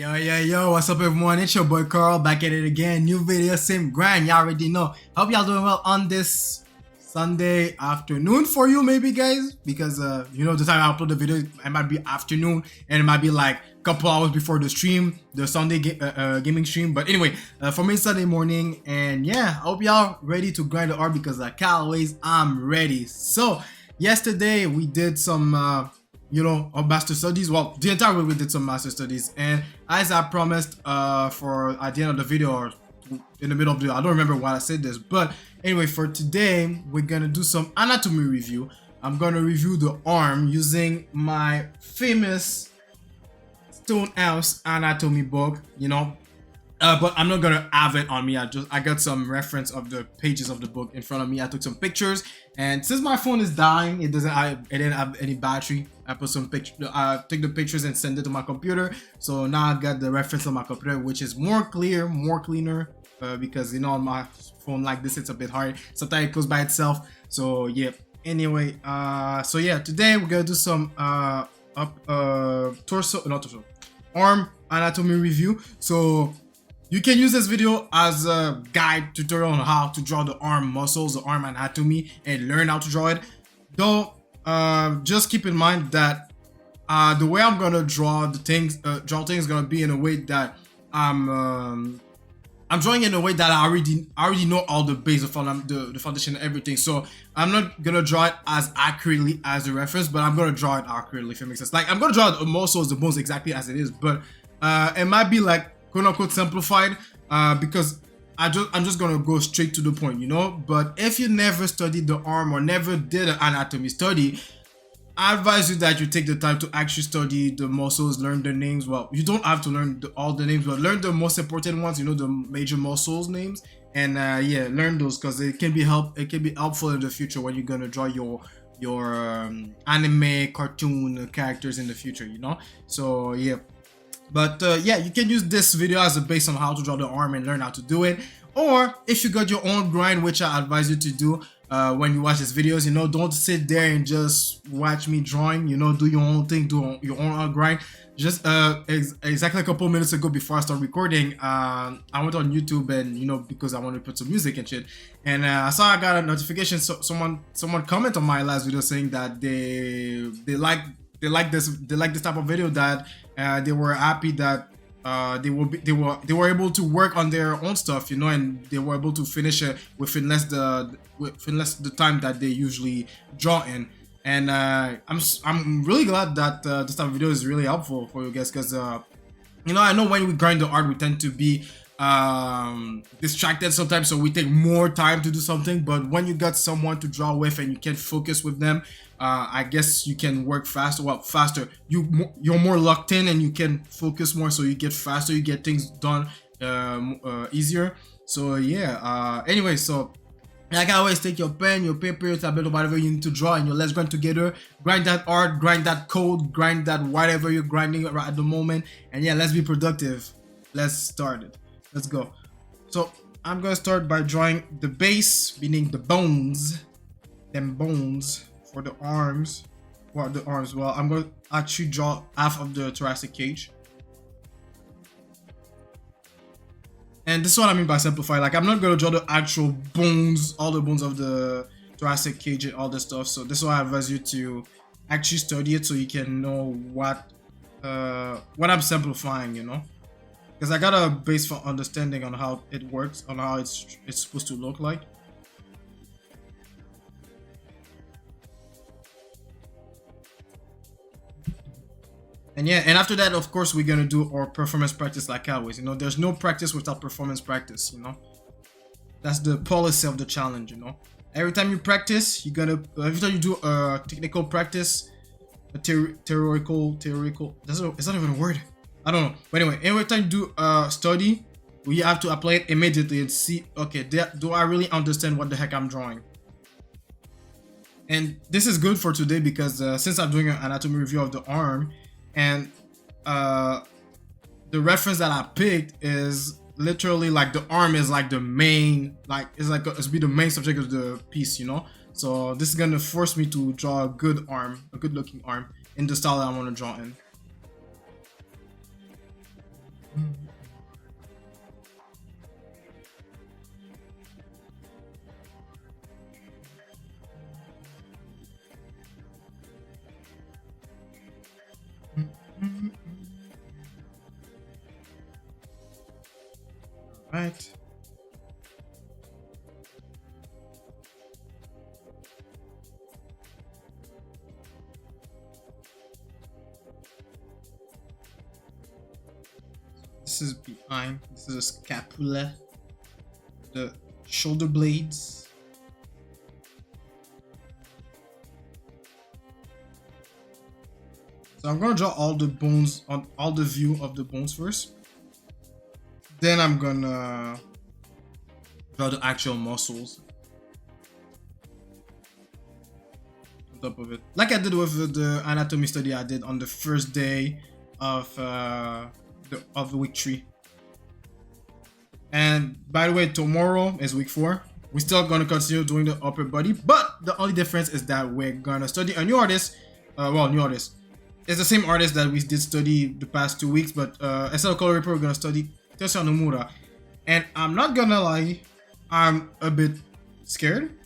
Yo, what's up everyone? It's your boy Carl back at it again. New video, same grind, y'all already know. Hope y'all doing well on this Sunday afternoon for you maybe guys, because you know the time I upload the video it might be afternoon and it might be like a couple hours before the stream, the Sunday gaming stream. But anyway, for me it's Sunday morning, and yeah, I hope y'all ready to grind the art because like always I'm ready. So yesterday we did some you know, our master studies. Well, the entire week we did some master studies, and as I promised for at the end of the video or in the middle of the video, I don't remember why I said this, but anyway, for today we're gonna do some anatomy review. I'm gonna review the arm using my famous Stonehouse anatomy book, you know, but I'm not gonna have it on me. I got some reference of the pages of the book in front of me. I took some pictures, and since my phone is dying, it didn't have any battery. I put some pictures. I took the pictures and sent it to my computer. So now I got the reference on my computer, which is more clear, more cleaner. Because you know on my phone like this, it's a bit hard. Sometimes it goes by itself. So yeah. Anyway, so yeah, today we're gonna do some arm anatomy review. So you can use this video as a guide tutorial on how to draw the arm muscles, the arm anatomy, and learn how to draw it. Though, just keep in mind that the way I'm gonna draw the things, is gonna be in a way that I'm drawing in a way that I already know all the base of the foundation and everything. So I'm not gonna draw it as accurately as the reference, but I'm gonna draw it accurately, if it makes sense. Like I'm gonna draw the muscles, the bones exactly as it is, but it might be like quote unquote simplified because I'm just gonna go straight to the point, you know. But if you never studied the arm or never did an anatomy study, I advise you that you take the time to actually study the muscles, learn the names. Well, you don't have to learn all the names, but learn the most important ones, you know, the major muscles names, and yeah, learn those because it can be helpful in the future when you're gonna draw your anime cartoon characters in the future, you know. So yeah. But yeah, you can use this video as a base on how to draw the arm and learn how to do it. Or if you got your own grind, which I advise you to do when you watch these videos, you know, don't sit there and just watch me drawing, you know, do your own thing, do your own grind. Just exactly a couple minutes ago before I start recording, I went on YouTube and, you know, because I wanted to put some music and shit, and I saw I got a notification. So someone comment on my last video saying that they like this type of video, that they were happy that they were able to work on their own stuff, you know, and they were able to finish it within less the time that they usually draw in. And I'm really glad that this type of video is really helpful for you guys, because you know, I know when we grind the art we tend to be distracted sometimes, so we take more time to do something. But when you got someone to draw with and you can focus with them, I guess you can work faster. Well, faster, you're more locked in and you can focus more, so you get faster, you get things done easier. So yeah, anyway, so like I always, take your pen, your paper, your tablet, or whatever you need to draw, and let's grind together. Grind that art, grind that code, grind that whatever you're grinding right at the moment, and yeah, let's be productive. Let's start it. Let's go. So I'm gonna start by drawing the base, meaning the bones, them bones for the arms. Well, the arms. Well, I'm gonna actually draw half of the thoracic cage. And this is what I mean by simplify. Like I'm not gonna draw the actual bones, all the bones of the thoracic cage and all this stuff. So this is why I advise you to actually study it so you can know what I'm simplifying, you know. Because I got a base for understanding on how it works, on how it's supposed to look like. And yeah, and after that, of course, we're gonna do our performance practice like always. You know, there's no practice without performance practice, you know. That's the policy of the challenge, you know. Every time you practice, every time you do a technical practice, a theoretical, it's not even a word. I don't know. But anyway, every time you do study, we have to apply it immediately and see, okay, do I really understand what the heck I'm drawing? And this is good for today because since I'm doing an anatomy review of the arm, and the reference that I picked is literally like the arm is like the main, like it's be the main subject of the piece, you know. So this is gonna force me to draw a good arm, a good looking arm in the style that I want to draw in. Right. This is behind. This is a scapula. The shoulder blades. So I'm gonna draw all the bones on all the view of the bones first. Then I'm gonna draw the actual muscles on top of it, like I did with the anatomy study I did on the first day of the week 3. And by the way, tomorrow is week 4. We're still gonna continue doing the upper body, but the only difference is that we're gonna study a new artist. New artist. It's the same artist that we did study the past 2 weeks, but instead of Color Reaper, we're gonna study Tetsuya Nomura. And I'm not gonna lie, I'm a bit scared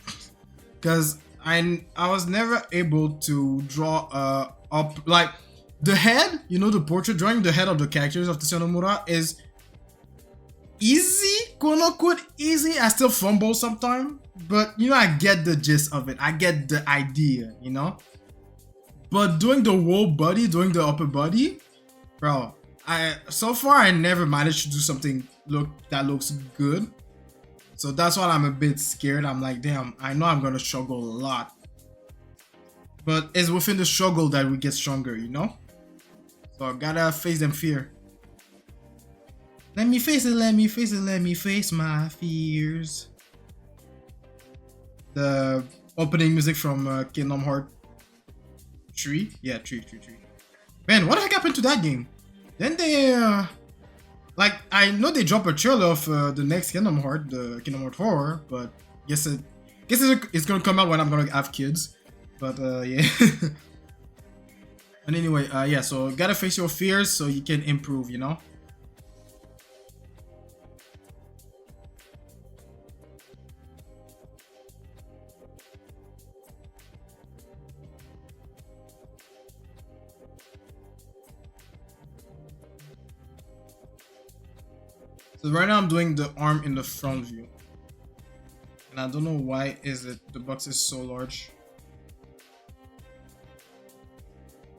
because I was never able to draw up like the head. You know, the portrait drawing the head of the characters of Tetsuya Nomura is easy, quote unquote easy. I still fumble sometimes, but you know, I get the gist of it. I get the idea, you know. But doing the whole body, doing the upper body, bro, so far I never managed to do something that looks good. So that's why I'm a bit scared. I'm like, damn, I know I'm gonna struggle a lot. But it's within the struggle that we get stronger, you know? So I gotta face them fear. Let me face it, let me face it, let me face my fears. The opening music from Kingdom Hearts 3? Yeah, 3. Man, what the heck happened to that game? Then they, like, I know they dropped a trailer of the next Kingdom Hearts, the Kingdom Hearts Horror, but guess it's gonna come out when I'm gonna have kids. But yeah. And anyway, yeah, so gotta face your fears so you can improve, you know? So right now I'm doing the arm in the front view. And I don't know why the box is so large.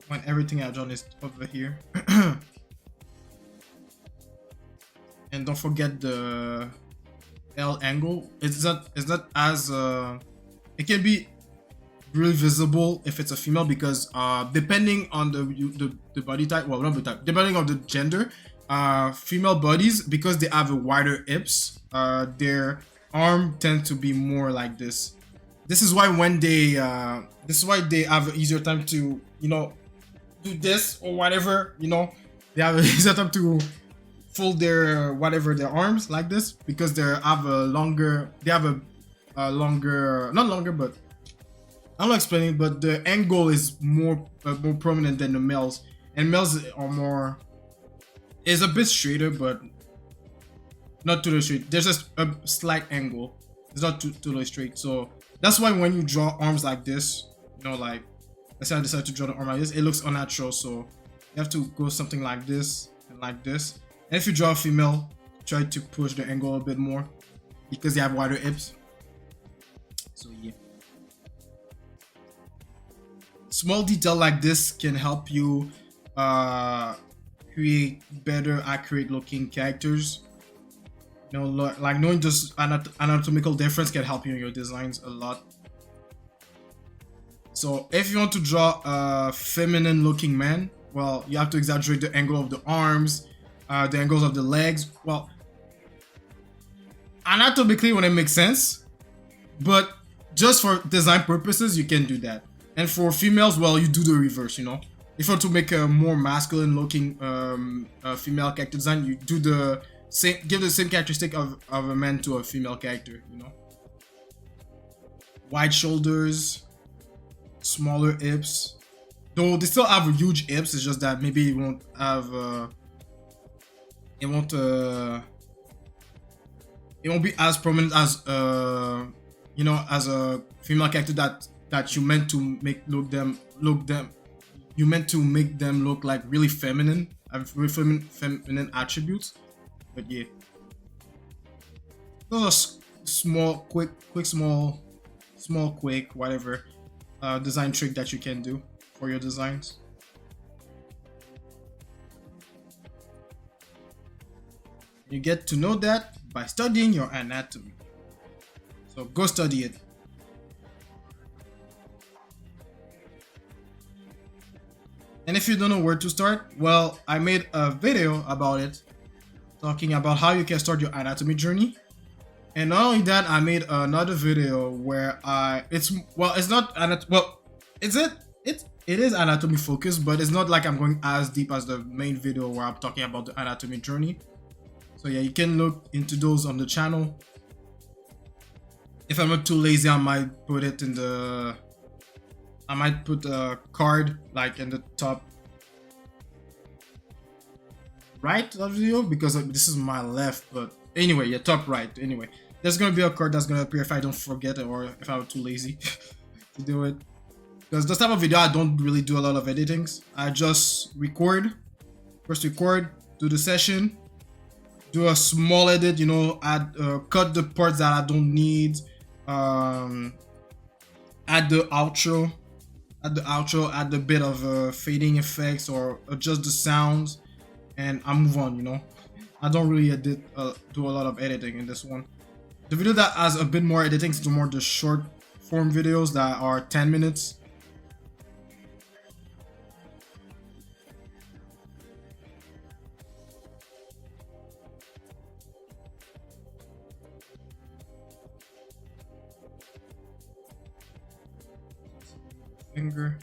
When everything I've done is over here. And don't forget the L angle. It's not as it can be really visible if it's a female because depending on the body type, well, not body type, depending on the gender, female bodies, because they have a wider hips, their arm tend to be more like this. This is why when they have an easier time to, you know, do this or whatever, you know, they have an easier time to fold their arms like this because they have a longer, not longer, but I'm not explaining, but the angle is more prominent than the males, and males are more, is a bit straighter, but not too straight. There's just a slight angle. It's not totally straight. So that's why when you draw arms like this, you know, like let's say I decide to draw the arm like this, it looks unnatural. So you have to go something like this and like this. And if you draw a female, try to push the angle a bit more because they have wider hips. So yeah. Small detail like this can help you create better, accurate looking characters. You know, like knowing just anatomical difference can help you in your designs a lot. So if you want to draw a feminine looking man, well, you have to exaggerate the angle of the arms, the angles of the legs. Well, anatomically when it makes sense, but just for design purposes, you can do that. And for females, well, you do the reverse, you know. If you want to make a more masculine looking female character design, you do the same, give the same characteristic of a man to a female character, you know. Wide shoulders, smaller hips. Though they still have huge hips, it's just that maybe it won't have it won't be as prominent as you know, as a female character that you meant to make you meant to make them look like really feminine, have really feminine attributes. But yeah. Those are small, quick, small, quick, whatever design trick that you can do for your designs. You get to know that by studying your anatomy. So go study it. And if you don't know where to start, well, I made a video about it, talking about how you can start your anatomy journey. And not only that, I made another video where it's not it is anatomy focused, but it's not like I'm going as deep as the main video where I'm talking about the anatomy journey. So yeah, you can look into those on the channel. If I'm not too lazy, I might put it in the I might put a card like in the top right of the video, because this is my left, but anyway, yeah, top right. Anyway, there's gonna be a card that's gonna appear if I don't forget it, or if I'm too lazy to do it. Because this type of video, I don't really do a lot of editings. I just record, first record, do the session, do a small edit, you know, add cut the parts that I don't need, add the outro, add the bit of fading effects, or adjust the sounds, and I move on, you know. I don't really do a lot of editing in this one. The video that has a bit more editing is more the short form videos that are 10 minutes. Finger.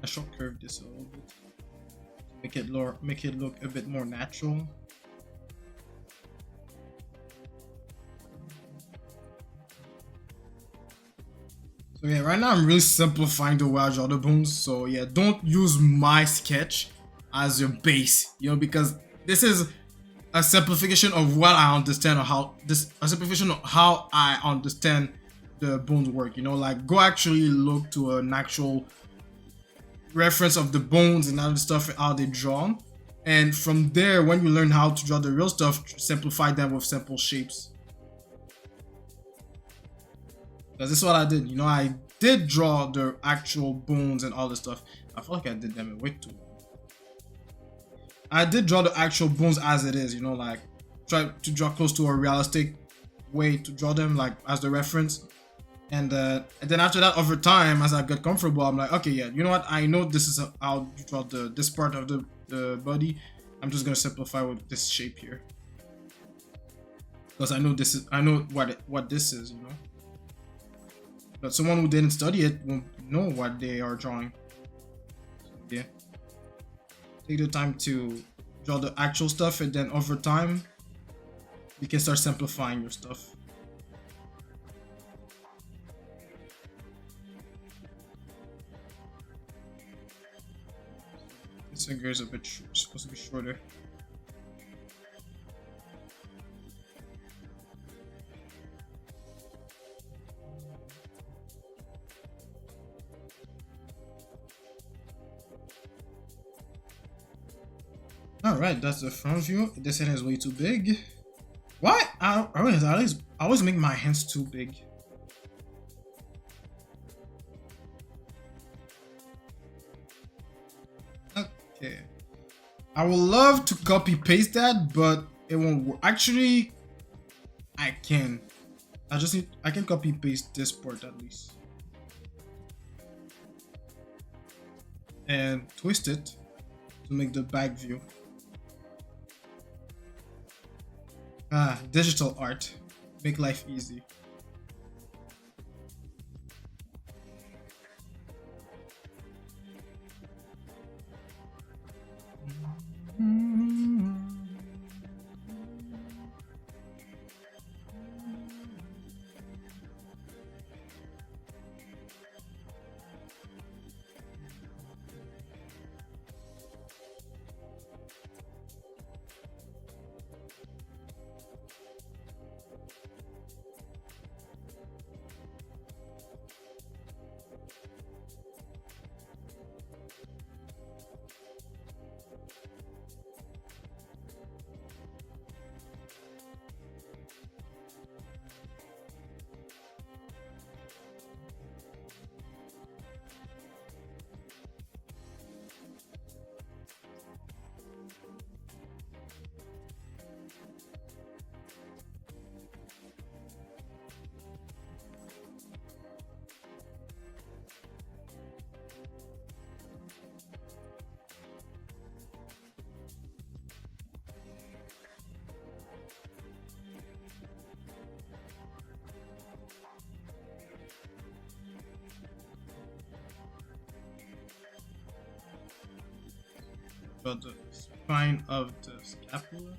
I shall curve this a little bit, make it look a bit more natural. So yeah, right now I'm really simplifying the way I draw the bones. So yeah, don't use my sketch as your base, you know, because this is a simplification of what I understand, or a simplification of how I understand the bones work, you know. Like, go actually look to an actual reference of the bones and other stuff and how they drawn, and from there, when you learn how to draw the real stuff, simplify them with simple shapes. Because this is what I did, you know. I did draw the actual bones and all this stuff. I feel like I did them in way too long. I did draw the actual bones as it is, you know, like try to draw close to a realistic way to draw them, like as the reference. And then after that, over time, as I get comfortable, I'm like, okay, yeah, you know what? I know this is how you draw this part of the body. I'm just gonna simplify with this shape here, because I know what this is, you know. But someone who didn't study it won't know what they are drawing. So, yeah, take the time to draw the actual stuff, and then over time, you can start simplifying your stuff. This finger is a bit supposed to be shorter. Alright, that's the front view. This hand is way too big. Why? I always make my hands too big. Okay. I would love to copy paste that, but it won't work. Actually, I can. I can copy paste this part at least. And twist it to make the back view. Digital art. Make life easy. draw the spine of the scapula.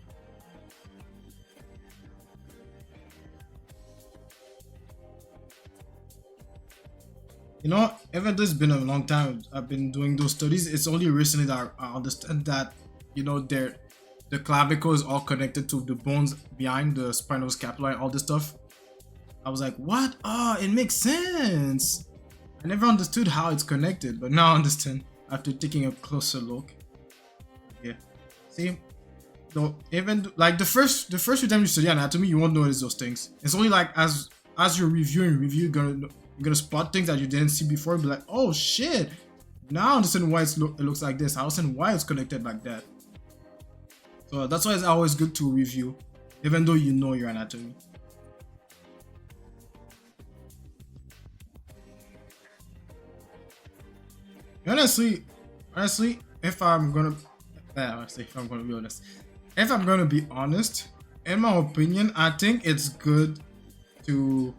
You know, even though it's been a long time I've been doing those studies, it's only recently that I understand that, you know, the clavicle is all connected to the bones behind the spinal scapula and all this stuff. I was like, what? Oh, it makes sense. I never understood how it's connected, but now I understand after taking a closer look. Yeah. See? So even like the first few times you study anatomy, you won't notice those things. It's only like as you're reviewing, you're gonna spot things that you didn't see before and be like, oh shit. Now I understand why it looks like this. I understand why it's connected like that. So that's why it's always good to review, even though you know your anatomy. Honestly, if I'm gonna be honest, if I'm gonna be honest, in my opinion, I think it's good to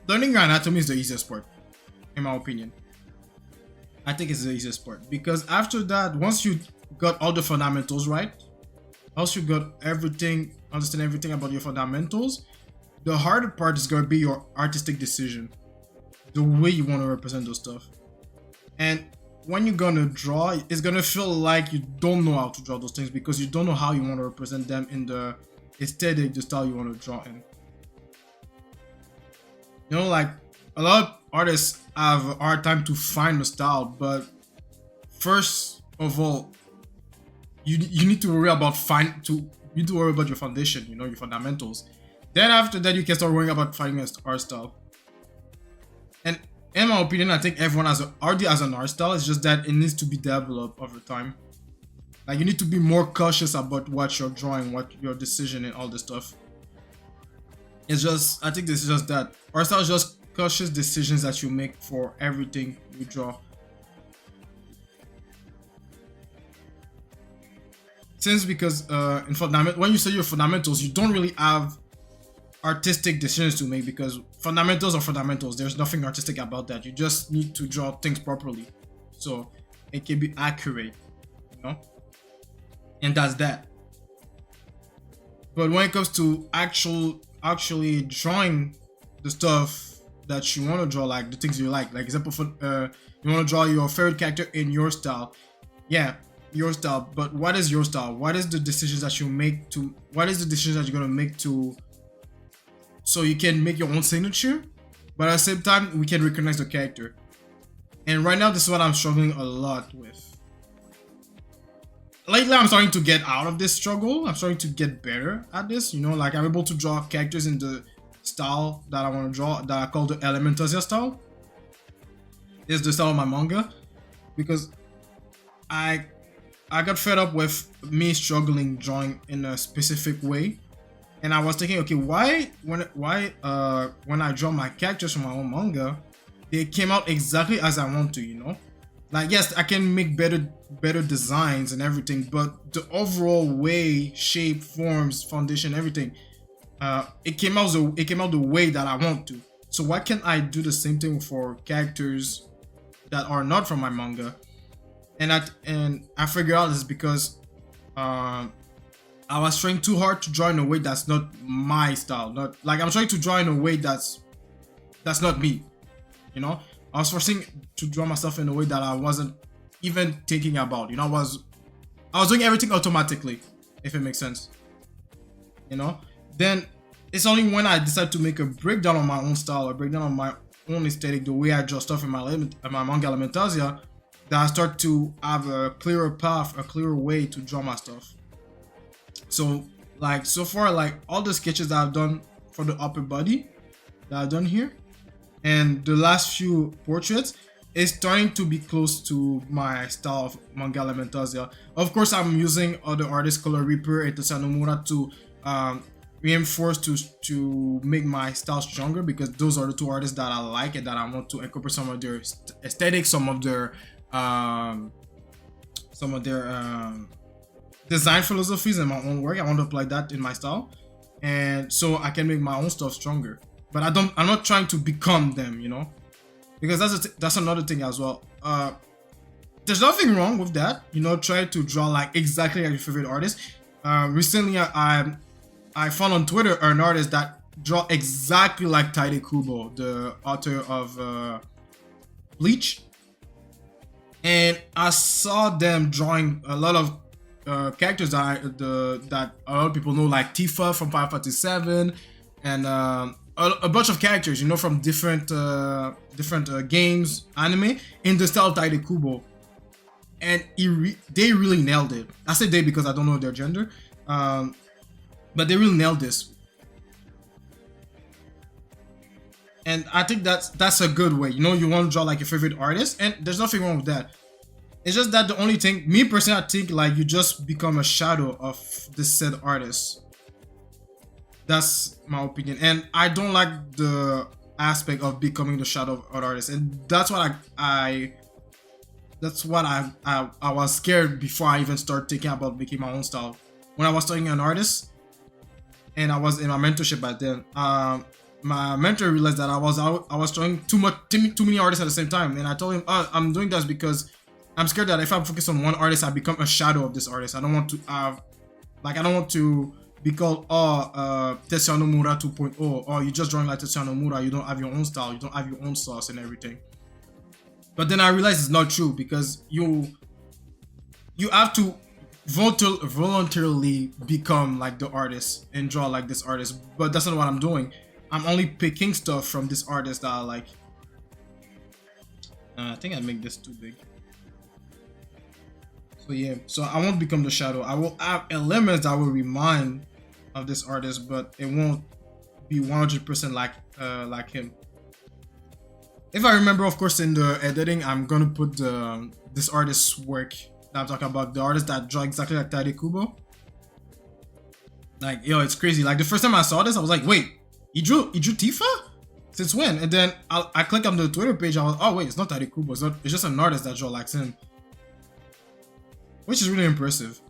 learning your anatomy is the easiest part. In my opinion, I think it's the easiest part because after that, once you got all the fundamentals right, once you got everything, understand everything about your fundamentals, the harder part is gonna be your artistic decision, the way you want to represent those stuff. And when you're gonna draw, it's gonna feel like you don't know how to draw those things because you don't know how you want to represent them in the aesthetic, the style you want to draw in. You know, like a lot of artists have a hard time to find a style, but first of all, you need to worry about you need to worry about your foundation, you know, your fundamentals. Then after that, you can start worrying about finding an art style. And in my opinion, I think everyone already has an art style. It's just that it needs to be developed over time. Like you need to be more cautious about what you're drawing, what your decision and all this stuff. It's just, I think this is just that. Art style is just cautious decisions that you make for everything you draw. Since because when you say your fundamentals, you don't really have artistic decisions to make because fundamentals are fundamentals. There's nothing artistic about that. You just need to draw things properly so it can be accurate, you know, and that's that. But when it comes to actually drawing the stuff that you want to draw, like the things you like example for you want to draw your favorite character in your style, yeah, your style. But what is your style? What is the decisions that you make to, what is the decisions that you're going to make to, so you can make your own signature, but at the same time we can recognize the character. And right now this is what I'm struggling a lot with. Lately I'm starting to get out of this struggle. I'm starting to get better at this, you know, like I'm able to draw characters in the style that I want to draw, that I call the Elementasia style. It's the style of my manga because I got fed up with me struggling drawing in a specific way. And I was thinking, okay, why when I draw my characters from my own manga, they came out exactly as I want to, you know? Like, yes, I can make better designs and everything, but the overall way, shape, forms, foundation, everything, it came out the way that I want to. So why can't I do the same thing for characters that are not from my manga? And I figured out this because I was trying too hard to draw in a way that's not my style. Not like I'm trying to draw in a way that's not me. You know, I was forcing to draw myself in a way that I wasn't even thinking about. You know, I was doing everything automatically, if it makes sense. You know, then it's only when I decide to make a breakdown on my own style, a breakdown on my own aesthetic, the way I draw stuff in my manga Elementasia, that I start to have a clearer path, a clearer way to draw my stuff. So like so far, like all the sketches that I've done for the upper body that I've done here and the last few portraits is starting to be close to my style of manga Elementasia. Of course, I'm using other artists, Color Reaper and Sanomura, to reinforce to make my style stronger, because those are the two artists that I like and that I want to incorporate some of their aesthetics, some of their design philosophies in my own work. I want to apply that in my style, and so I can make my own stuff stronger. But I'm not trying to become them, you know, because that's another thing as well. there's nothing wrong with that. You know, try to draw like exactly like your favorite artist. Recently, I found on Twitter an artist that draw exactly like Tide Kubo, the author of Bleach, and I saw them drawing a lot of characters that a lot of people know, like Tifa from Final Fantasy 7, and a bunch of characters, you know, from different games, anime, in the style of Tide Kubo. And they really nailed it. I say they because I don't know their gender, but they really nailed this. And I think that's a good way. You know, you want to draw like your favorite artist, and there's nothing wrong with that. It's just that the only thing, me personally, I think like you just become a shadow of this said artist. That's my opinion, and I don't like the aspect of becoming the shadow of an artist, and that's what I was scared before I even started thinking about making my own style. When I was studying an artist, and I was in my mentorship back then, my mentor realized that I was drawing too many artists at the same time, and I told him, I'm doing this because I'm scared that if I focus on one artist, I become a shadow of this artist. I don't want to have, like, I don't want to be called, Tetsuya Nomura 2.0, or you're just drawing like Tetsuya Nomura, you don't have your own style, you don't have your own sauce and everything. But then I realized it's not true, because you have to voluntarily become like the artist and draw like this artist. But that's not what I'm doing. I'm only picking stuff from this artist that I like. I think I make this too big. So yeah, so I won't become the shadow. I will have elements that will remind of this artist, but it won't be 100% like him. If I remember, of course, in the editing, I'm gonna put this artist's work that I'm talking about, the artist that draw exactly like Tade Kubo. Like, yo, it's crazy. Like, the first time I saw this, I was like, wait, he drew Tifa? Since when? And then I click on the Twitter page, I was, oh wait, it's not Tade Kubo, it's just an artist that draw like him. Which is really impressive.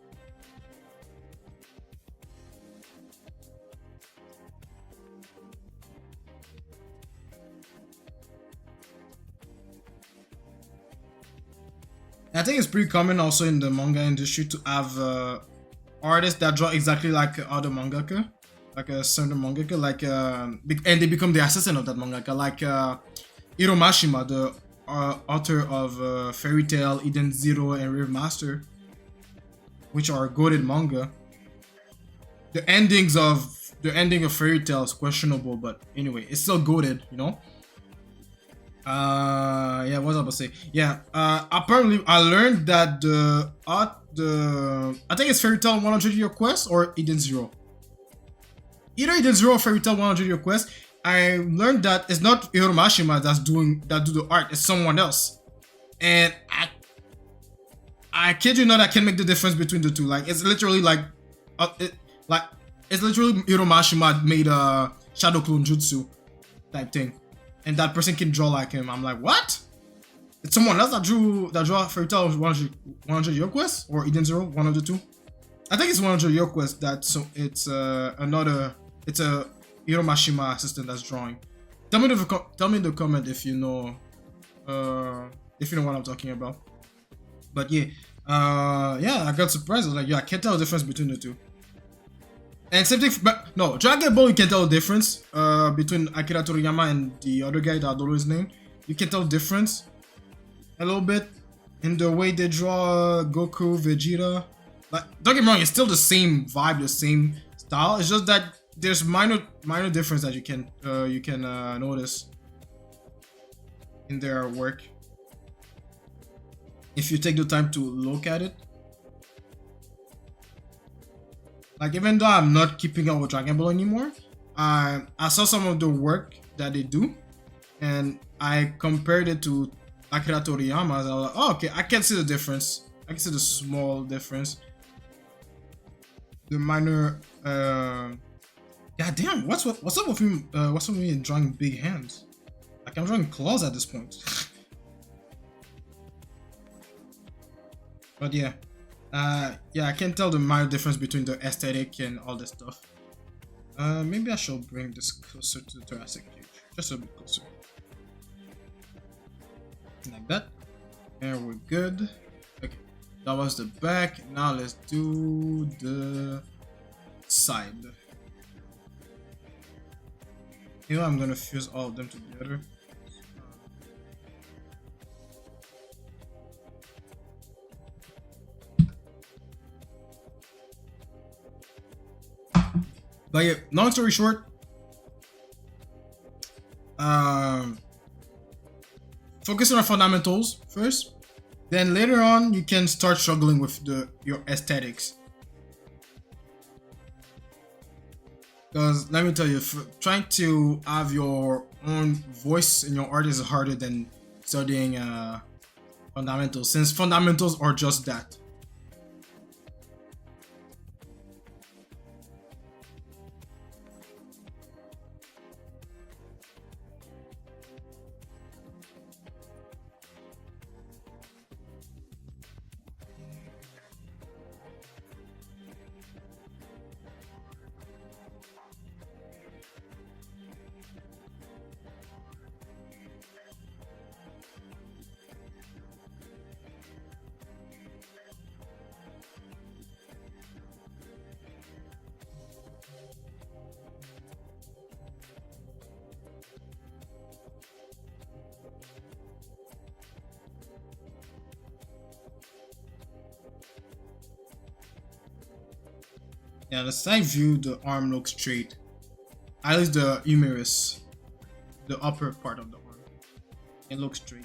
I think it's pretty common also in the manga industry to have artists that draw exactly like other mangaka, like a certain mangaka, like and they become the assistant of that mangaka, like Hiro Mashima, the author of Fairy Tail, Eden Zero, and Rave Master, which are goated manga. The ending of Fairy Tail is questionable, but anyway, it's still goated, you know. Yeah, what was I about to say? Yeah, apparently I learned that I think it's Fairy Tail 100 Year Quest or Eden Zero. Either Eden Zero or Fairy Tail 100 Year Quest. I learned that it's not Hiro Mashima that do the art, it's someone else. And I kid you not, I can make the difference between the two. Like, it's literally like it's literally Hiro Mashima made a Shadow Clone Jutsu type thing, and that person can draw like him. I'm like, what? It's someone else that drew Fairy Tail 100 Year Quest or Eden Zero, one of the two. I think it's 100 Year Quest. It's a Hiro Mashima assistant that's drawing. Tell me in the comment if you know what I'm talking about. But yeah, I got surprised. I was like, yeah, I can't tell the difference between the two. And same thing, but no, Dragon Ball, you can tell the difference between Akira Toriyama and the other guy that I don't know his name. You can tell the difference a little bit in the way they draw Goku, Vegeta. Like, don't get me wrong, it's still the same vibe, the same style. It's just that there's minor difference that you can notice in their work if you take the time to look at it. Like, even though I'm not keeping up with Dragon Ball anymore, I saw some of the work that they do, and I compared it to Akira Toriyama. I was like, oh, okay, I can see the difference. I can see the small difference. The minor. God damn, what's up with me? What's up with me in drawing big hands? Like, I'm drawing claws at this point. But yeah. Yeah, I can tell the minor difference between the aesthetic and all this stuff. Maybe I should bring this closer to the thoracic cage, just a bit closer, like that. And we're good. That was the back. Now let's do the side. You know, I'm gonna fuse all of them together. But yeah, long story short, um, focus on the fundamentals first. Then later on, you can start struggling with your aesthetics. Because let me tell you, trying to have your own voice in your art is harder than studying fundamentals, since fundamentals are just that. Yeah, the side view, the arm looks straight. At least the humerus, the upper part of the arm, it looks straight.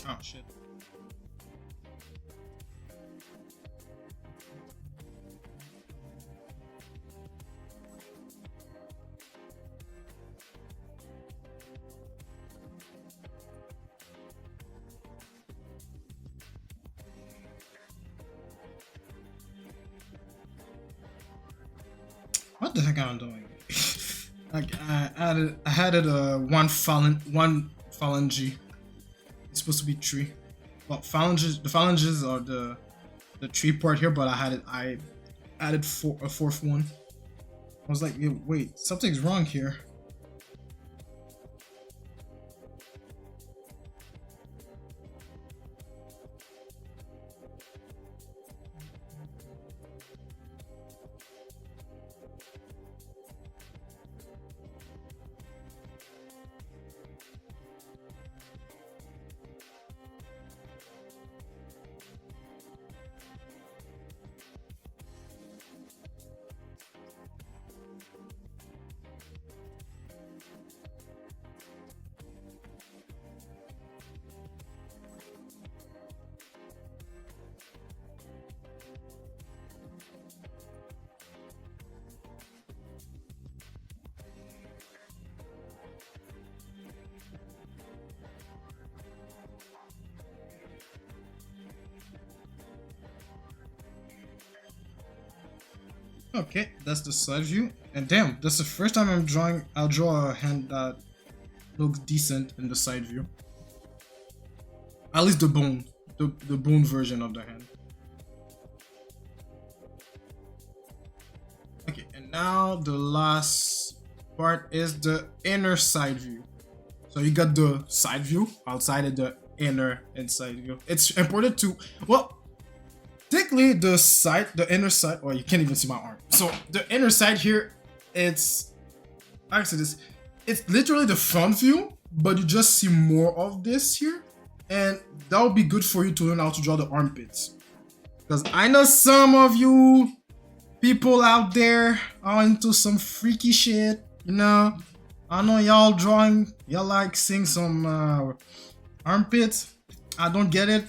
Oh shit. What the heck am I doing? Like I had it one phalange. It's supposed to be three. Well, the phalanges are the tree part here, but I added a fourth one. I was like, wait, something's wrong here. Okay, that's the side view. And damn, that's the first time I'll draw a hand that looks decent in the side view. At least the bone. The bone version of the hand. Okay, and now the last part is the inner side view. So you got the side view outside of the inner inside view. It's important to, well, technically the inner side, or you can't even see my arm. So the inner side here, it's literally the front view, but you just see more of this here. And that would be good for you to learn how to draw the armpits. Because I know some of you people out there are into some freaky shit, you know. I know y'all like seeing some armpits. I don't get it.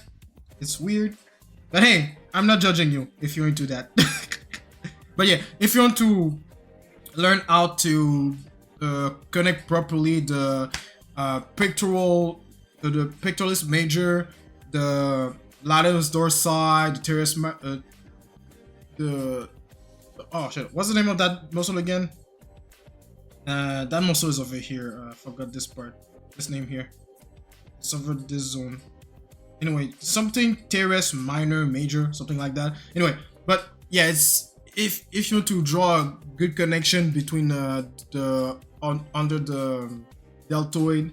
It's weird. But hey, I'm not judging you if you're into that. But yeah, if you want to learn how to connect properly the pectoralis major, the latissimus dorsi, the the oh shit, what's the name of that muscle again? That muscle is over here. I forgot this part. This name here. It's over this zone. Anyway, something teres minor, major, something like that. Anyway, but yeah, it's if you want to draw a good connection between under the deltoid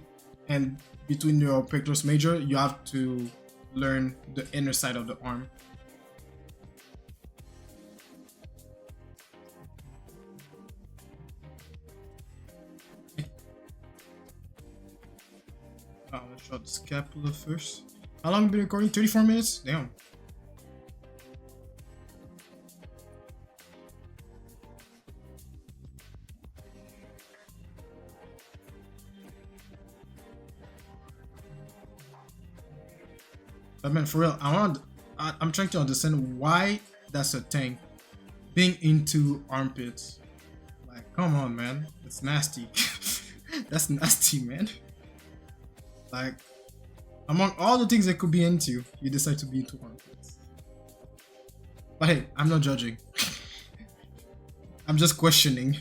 and between your pectoralis major, you have to learn the inner side of the arm. Let's draw the scapula first. How long have you been recording? 34 minutes? Damn. But man, for real, I'm trying to understand why that's a thing. Being into armpits. Like, come on, man. It's nasty. That's nasty, man. Like, among all the things I could be into, you decide to be into armpits. But hey, I'm not judging. I'm just questioning.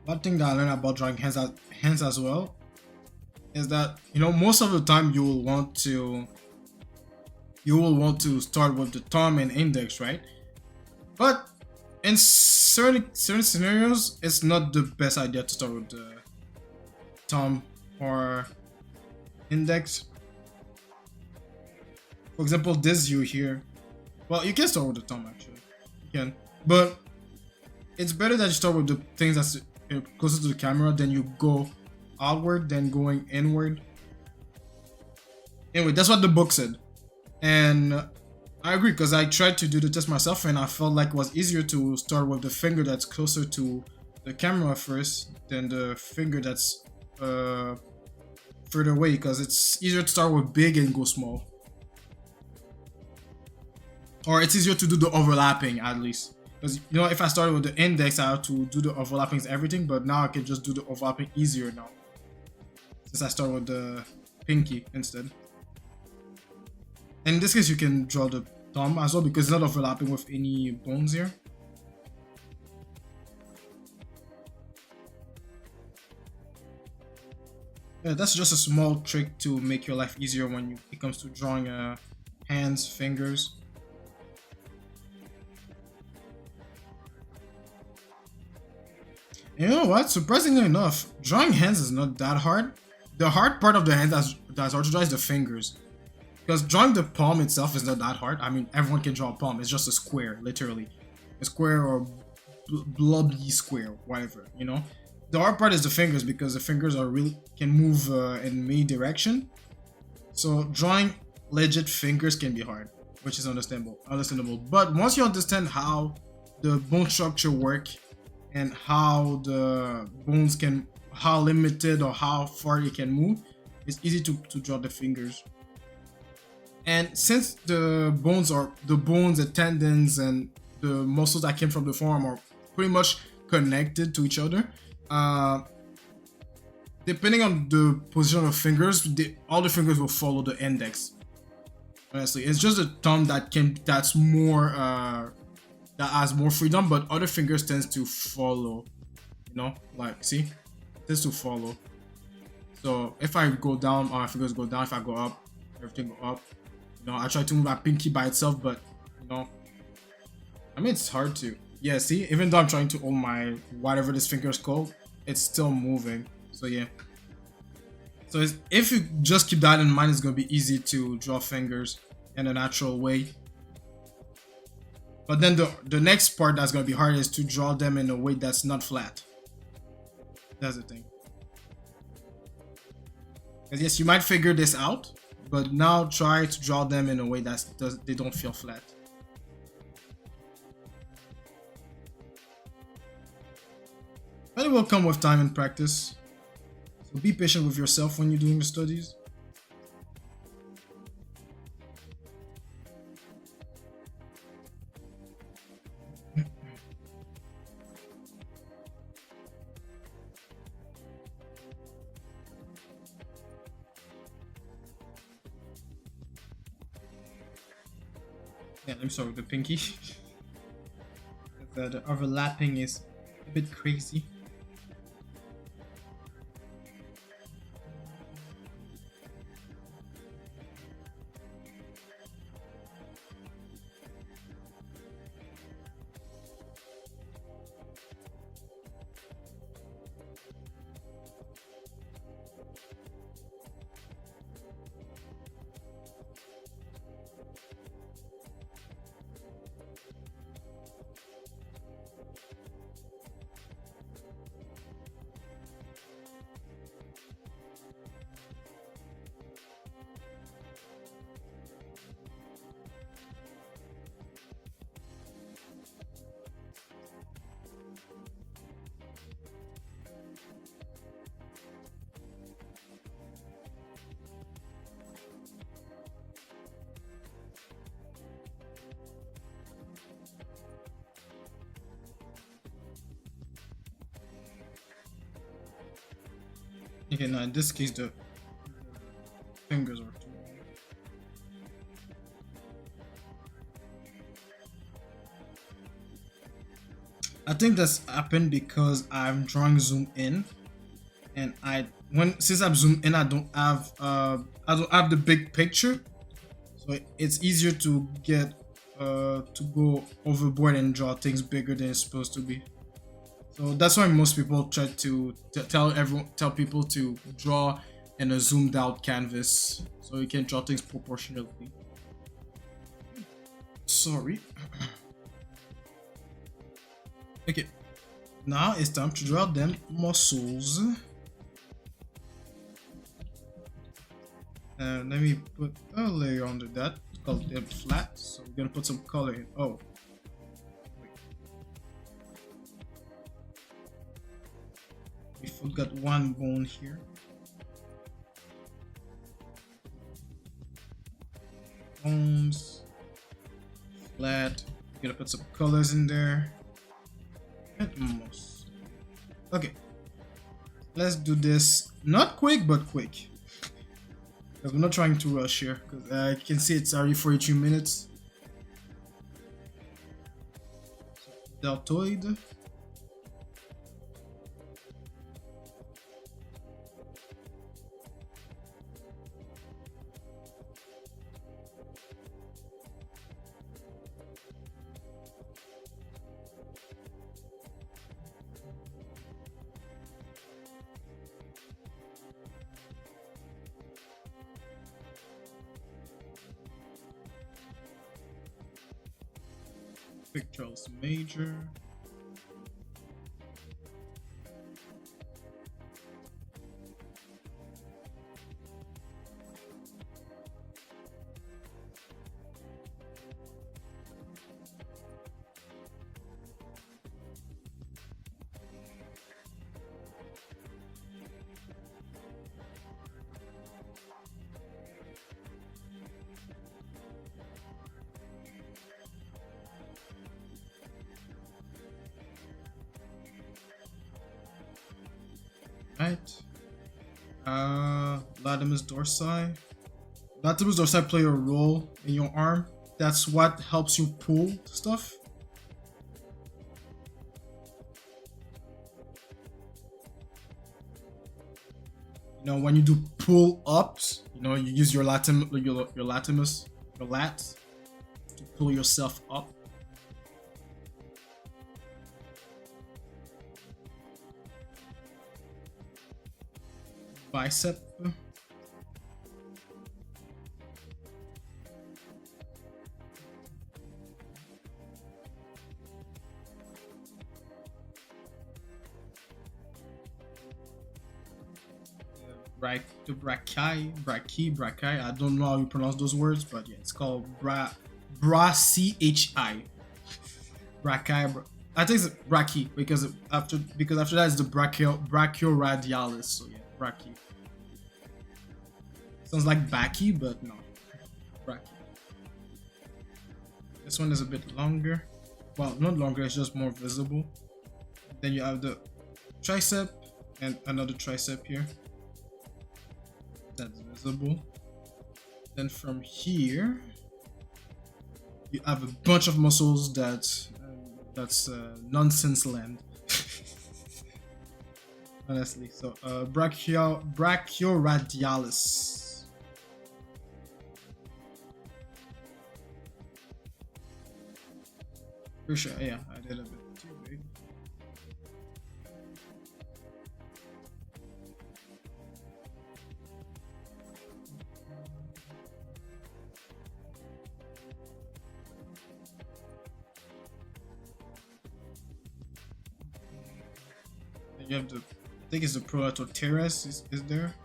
one thing that I learned about drawing hands as well is that, you know, most of the time you will want to start with the thumb and index, right? But in certain scenarios, it's not the best idea to start with the thumb or index. For example, this view here. Well, you can start with the thumb actually. You can, but it's better that you start with the things that's closer to the camera, then you go outward, then going inward. Anyway, that's what the book said, and I agree because I tried to do the test myself, and I felt like it was easier to start with the finger that's closer to the camera first than the finger that's further away, because it's easier to start with big and go small. Or it's easier to do the overlapping at least. Because, you know, if I started with the index, I have to do the overlappings everything, but now I can just do the overlapping easier now. Since I start with the pinky instead. And in this case, you can draw the thumb as well because it's not overlapping with any bones here. Yeah, that's just a small trick to make your life easier when it comes to drawing hands, fingers. You know what? Surprisingly enough, drawing hands is not that hard. The hard part of the hand that's hard to draw is the fingers. Because drawing the palm itself is not that hard. I mean, everyone can draw a palm. It's just a square, literally. A square or blobby square, whatever, you know? The hard part is the fingers because the fingers can move in many directions. So drawing legit fingers can be hard, which is understandable. But once you understand how the bone structure work, and how the bones how limited or how far it can move, it's easy to draw the fingers. And since the bones, the tendons, and the muscles that came from the forearm are pretty much connected to each other, depending on the position of fingers, all the fingers will follow the index. Honestly, it's just the thumb that's more that has more freedom, but other fingers tends to follow, you know, like, see, it tends to follow. So if I go down, my fingers go down. If I go up, everything go up. You know, I try to move my pinky by itself, but, you know, I mean, it's hard to, yeah, see, even though I'm trying to hold my, whatever this finger is called, it's still moving. So yeah, so if you just keep that in mind, it's gonna be easy to draw fingers in a natural way. But then the next part that's going to be hard is to draw them in a way that's not flat. That's the thing. Because yes, you might figure this out, but now try to draw them in a way that they don't feel flat. But it will come with time and practice. So be patient with yourself when you're doing the studies. Yeah, I'm sorry, the pinky. The overlapping is a bit crazy. Okay, now in this case the fingers are too long. I think that's happened because I'm drawing zoom in, and since I'm zoomed in, I don't have the big picture, so it's easier to get to go overboard and draw things bigger than it's supposed to be. So that's why most people try to tell people to draw in a zoomed out canvas, so you can draw things proportionally. Sorry. Okay, now it's time to draw them muscles. And let me put a layer under that called them flat. So we're gonna put some color in. Oh, wait. We forgot one bone here. Bones, flat. We're gonna put some colors in there. And almost. Okay, let's do this. Not quick, but quick. Because we're not trying to rush here, because I can see it's already 42 minutes. Deltoid. Pictorials major. Right. Latimus dorsi. Latimus dorsi play a role in your arm. That's what helps you pull stuff. You know, when you do pull ups, you know, you use your latimus, your lats to pull yourself up. Bicep. The brachii. I don't know how you pronounce those words, but yeah, it's called bra chi. Brachii. I think it's brachii because after that is the brachioradialis. So yeah, brachii. Sounds like backy, but no, brachii. This one is a bit longer. Well, not longer, it's just more visible. Then you have the tricep and another tricep here. That's visible. Then from here, you have a bunch of muscles that's nonsense land. Honestly, so brachioradialis. For sure, yeah, I did a bit too big. You have the, I think it's the prolator teres is there.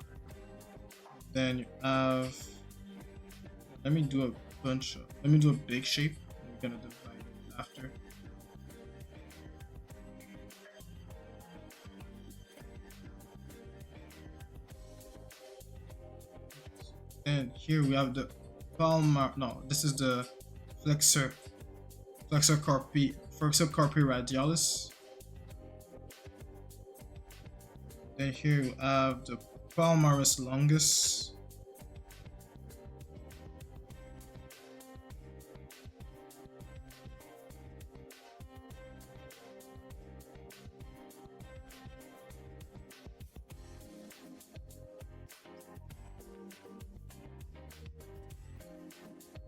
Then you have, let me do a big shape. I'm gonna divide it after. And here we have the palmar, no, this is the flexor carpi radialis. Then here you have the palmaris longus.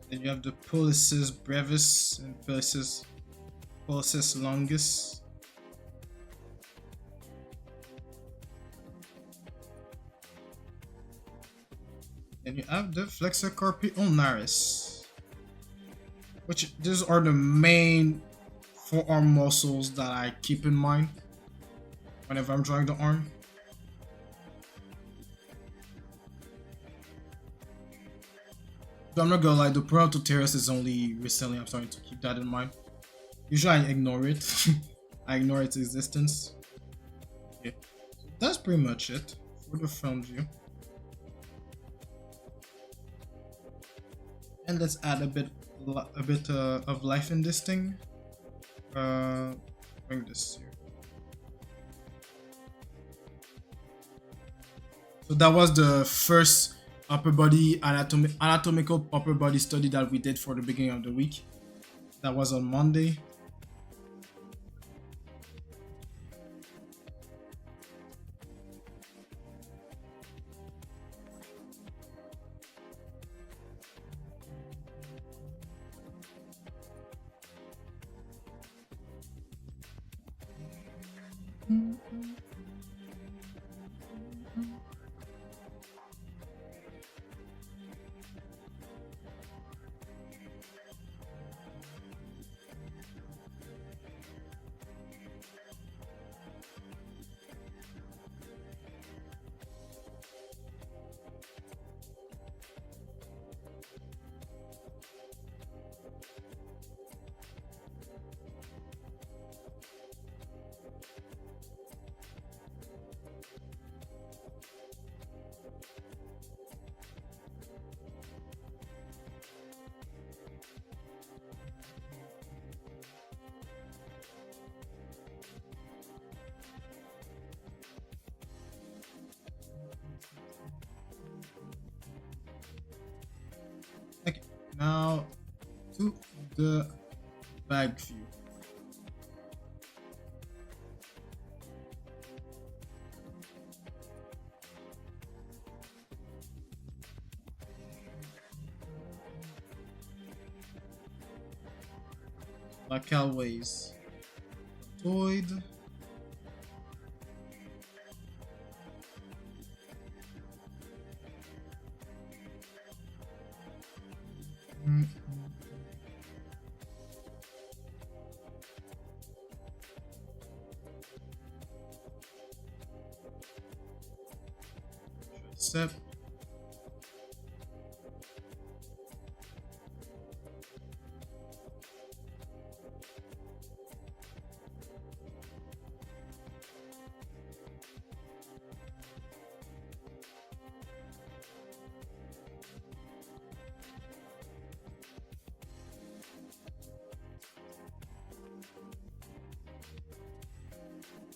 Then you have the pollicis brevis and pollicis longus. And you have the flexor carpi ulnaris, which these are the main forearm muscles that I keep in mind whenever I'm drawing the arm. So I'm not gonna lie, the parental teres is only recently I'm starting to keep that in mind. Usually I ignore it. I ignore its existence. Okay, so that's pretty much it for the front view. And let's add a bit of life in this thing. Bring this here. So that was the first upper body anatomical upper body study that we did for the beginning of the week. That was on Monday. Okay, now to the back view. Lacal ways. Toid. Step.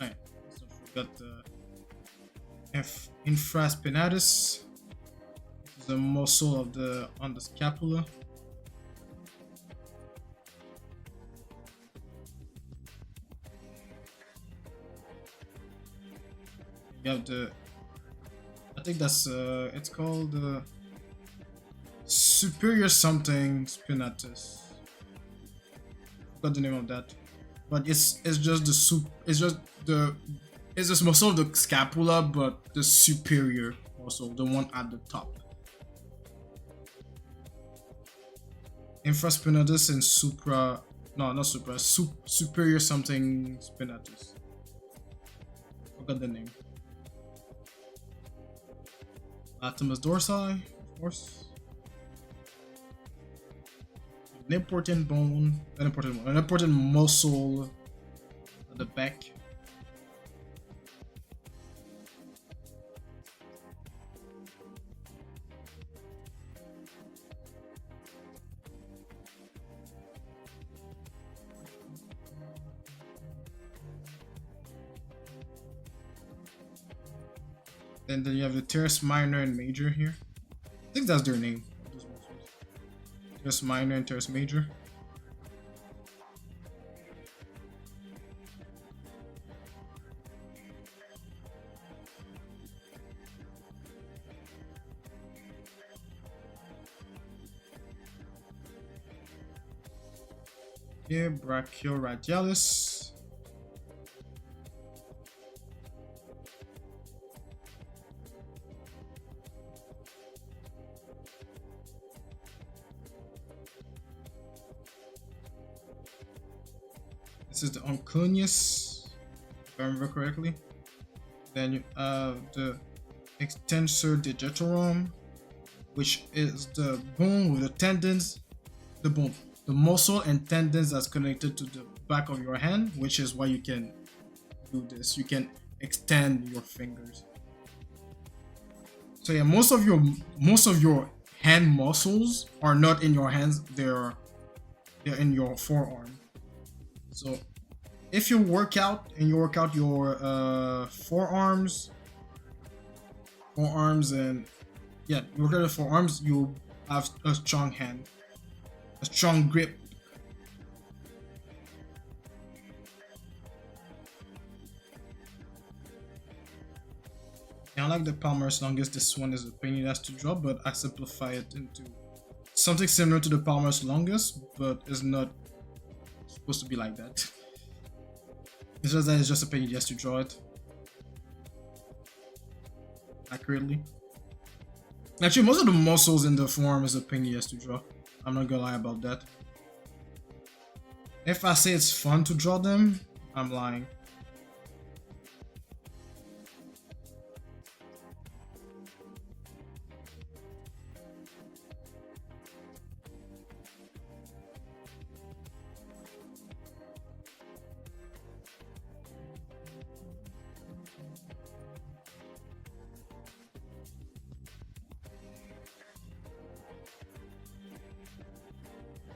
Alright, so we got the infraspinatus, the muscle of the on the scapula. You have the, I think that's it's called superior something spinatus. Forgot the name of that, but it's just the it's just muscle of the scapula, but the superior muscle, the one at the top. Infraspinatus and superior something spinatus. Forgot the name. Latimus dorsi, of course. An important muscle at the back. And then you have the teres minor and major here. I think that's their name. Teres minor and teres major. here, brachioradialis. This is the onconeus, if I remember correctly. Then you have the extensor digitorum, which is the bone with the tendons, the muscle and tendons that's connected to the back of your hand, which is why you can do this. You can extend your fingers. So yeah, most of your hand muscles are not in your hands; they're in your forearm. So if you work out your forearms, and yeah, you work out the forearms, you have a strong hand, a strong grip. I like the palmaris longus. This one is a pain in the ass to draw, but I simplify it into something similar to the palmaris longus, but it's not supposed to be like that. It's just that it's just a pain in the ass to draw it accurately. Actually, most of the muscles in the forearm is a pain in the ass to draw. I'm not gonna lie about that. If I say it's fun to draw them, I'm lying.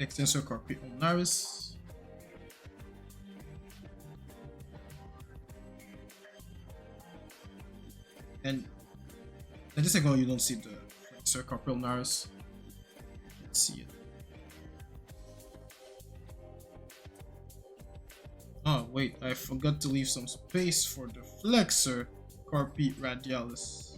Extensor carpi ulnaris. And just like, oh, you don't see the flexor carpi ulnaris. Let's see it. Oh wait, I forgot to leave some space for the flexor carpi radialis.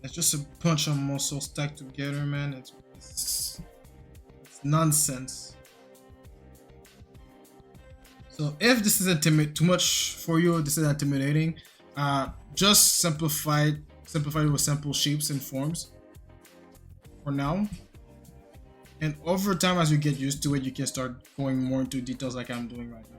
It's just a bunch of muscles stacked together, man. It's nonsense. So if this is too much for you, this is intimidating, just simplify it with simple shapes and forms for now. And over time, as you get used to it, you can start going more into details like I'm doing right now.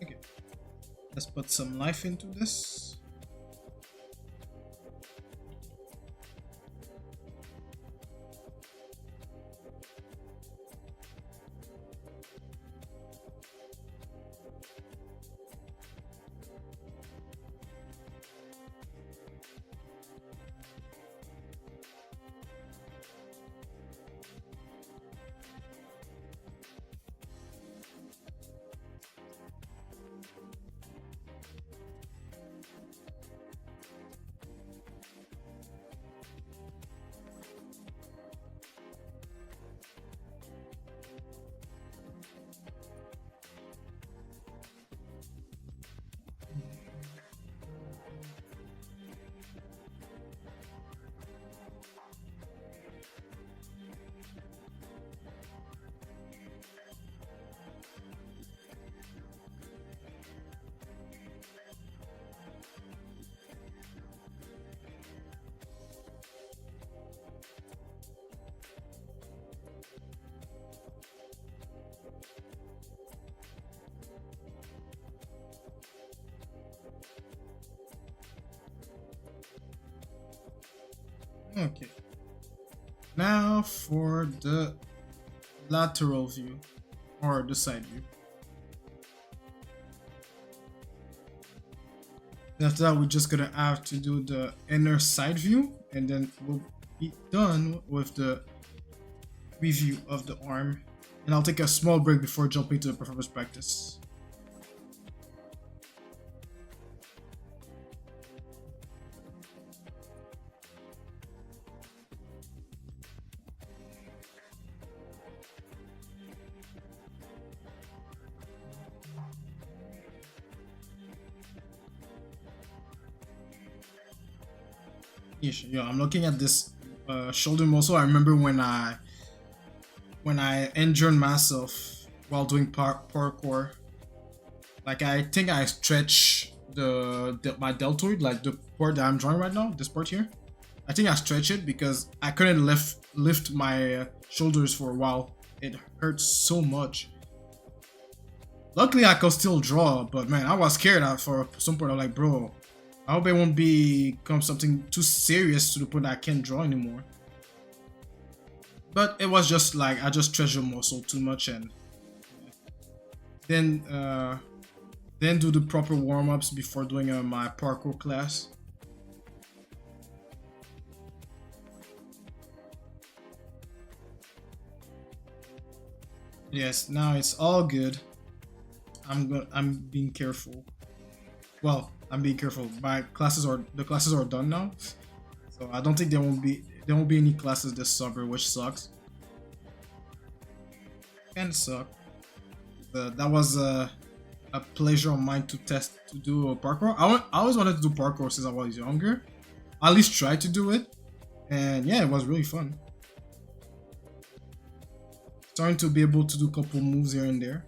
Okay, let's put some life into this. Okay, now for the lateral view or the side view. After that, we're just gonna have to do the inner side view, and then we'll be done with the review of the arm, and I'll take a small break before jumping to the performance practice. Yeah, I'm looking at this shoulder muscle. I remember when I injured myself while doing parkour. Like I think I stretch my deltoid, like the part that I'm drawing right now, this part here. I think I stretched it because I couldn't lift my shoulders for a while. It hurts so much. Luckily, I could still draw, but man, I was scared for some point. I'm like, bro, I hope it won't become something too serious to the point that I can't draw anymore. But it was just like I just stretched the muscle too much, and then do the proper warm-ups before doing my parkour class. Yes, now it's all good. I'm being careful. Well, I'm being careful. The classes are done now, so I don't think there won't be any classes this summer, which sucks. Kinda suck. That was a pleasure of mine to do a parkour. I always wanted to do parkour since I was younger. I at least tried to do it, and yeah, it was really fun. Starting to be able to do a couple moves here and there.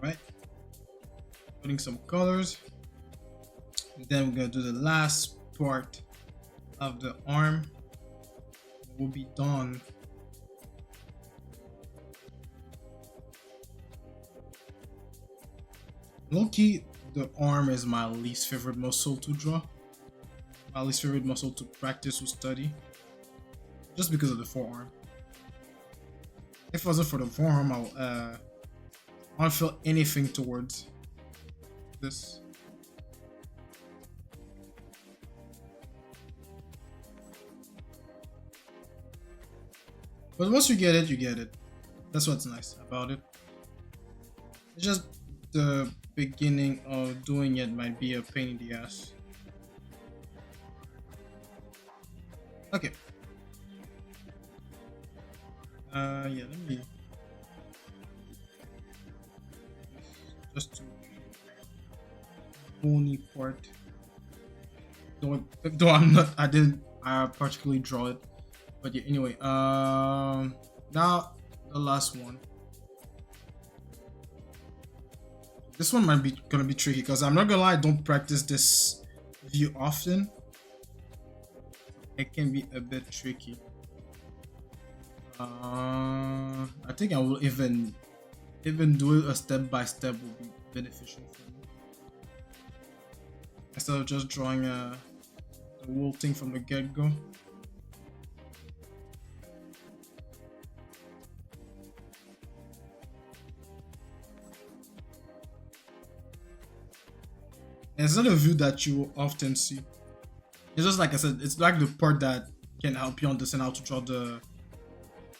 Right, putting some colors, and then we're gonna do the last part of the arm. Will be done. Low-key, the arm is my least favorite muscle to draw. my least favorite muscle to practice or study, just because of the forearm. If it wasn't for the forearm, I don't feel anything towards this. But once you get it, you get it. That's what's nice about it. It's just the beginning of doing it might be a pain in the ass. Okay. Yeah, let me just to bony part. Though I'm not, I particularly draw it. But yeah, anyway, now the last one. This one might be gonna be tricky because I'm not gonna lie, I don't practice this view often. It can be a bit tricky. I think I will even do it a step by step will be beneficial for me instead of just drawing the whole thing from the get-go. And it's not a view that you will often see. It's just like I said, it's like the part that can help you understand how to draw the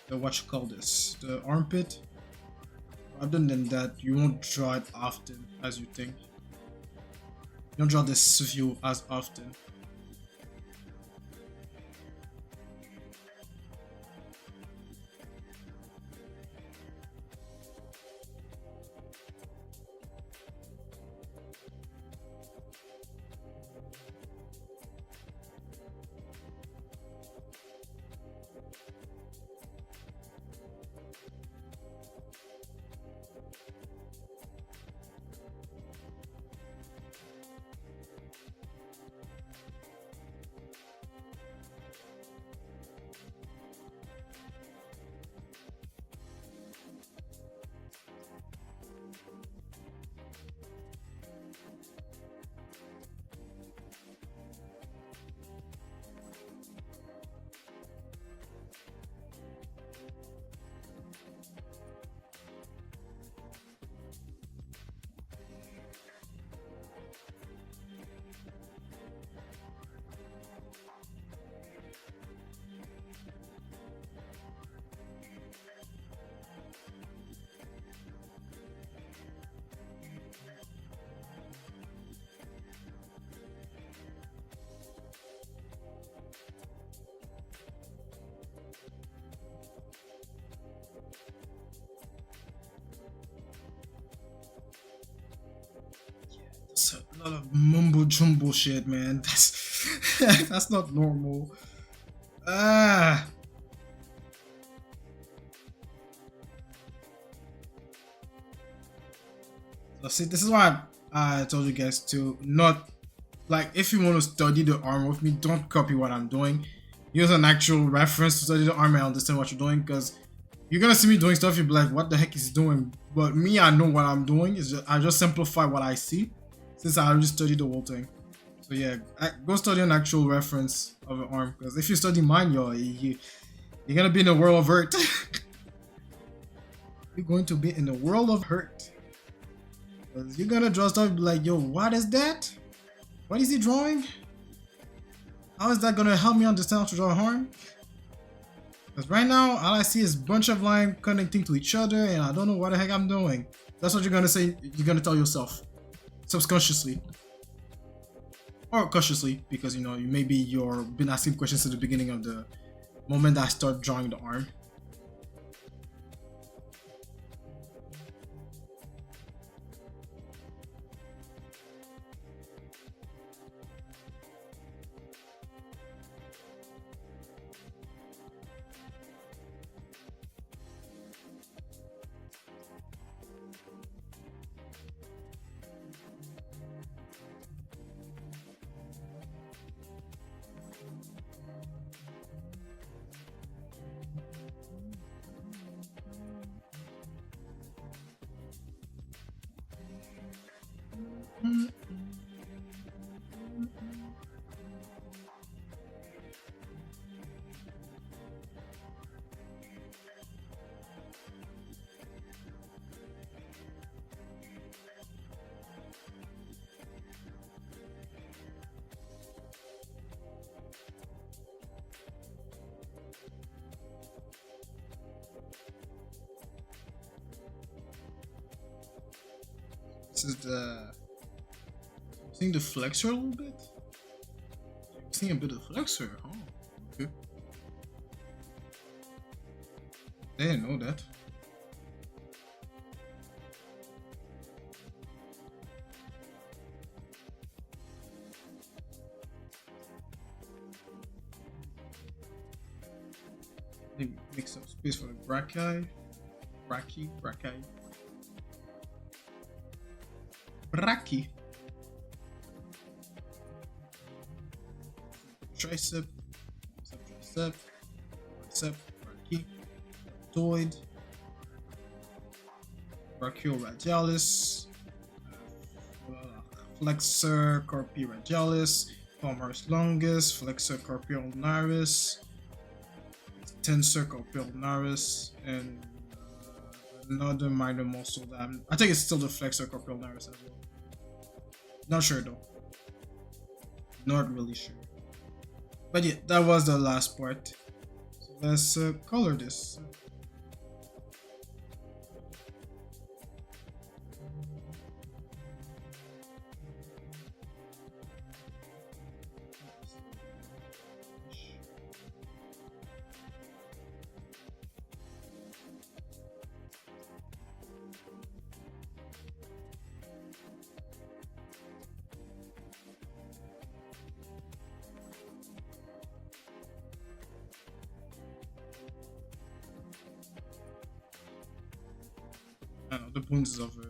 what you call this, the armpit. Other than that, you won't draw it often as you think. You don't draw this view as often. It's a lot of mumbo jumbo shit, man. That's not normal. Ah. So see, this is why I told you guys to not, like, if you want to study the arm with me, don't copy what I'm doing. Use an actual reference to study the arm and understand what you're doing, because you're gonna see me doing stuff, you'll be like, what the heck is he doing? But me, I know what I'm doing. I just simplify what I see, since I already studied the whole thing. So yeah, go study an actual reference of an arm, because if you study mine, you're gonna be in a world of hurt. You're going to be in a world of hurt. Because you're gonna draw stuff like, yo, what is that? What is he drawing? How is that gonna help me understand how to draw a arm? Because right now, all I see is a bunch of lines connecting to each other, and I don't know what the heck I'm doing. That's what you're gonna say. You're gonna tell yourself, subconsciously or cautiously, because you know you're been asking questions at the beginning of the moment I start drawing the arm. This is the seeing the flexor a little bit. Seeing a bit of flexor. Oh, okay. I didn't know that. Make some space for the brachii. Brachii. Tricep, subtricep, bicep, brachii, deltoid, brachioradialis, flexor carpi radialis, palmaris longus, flexor carpi ulnaris, tensor carpi ulnaris, and another minor muscle that I think it's still the flexor carpi ulnaris as well. Not sure though. Not really sure. But yeah, that was the last part. So let's color this. I don't know, the bones of this.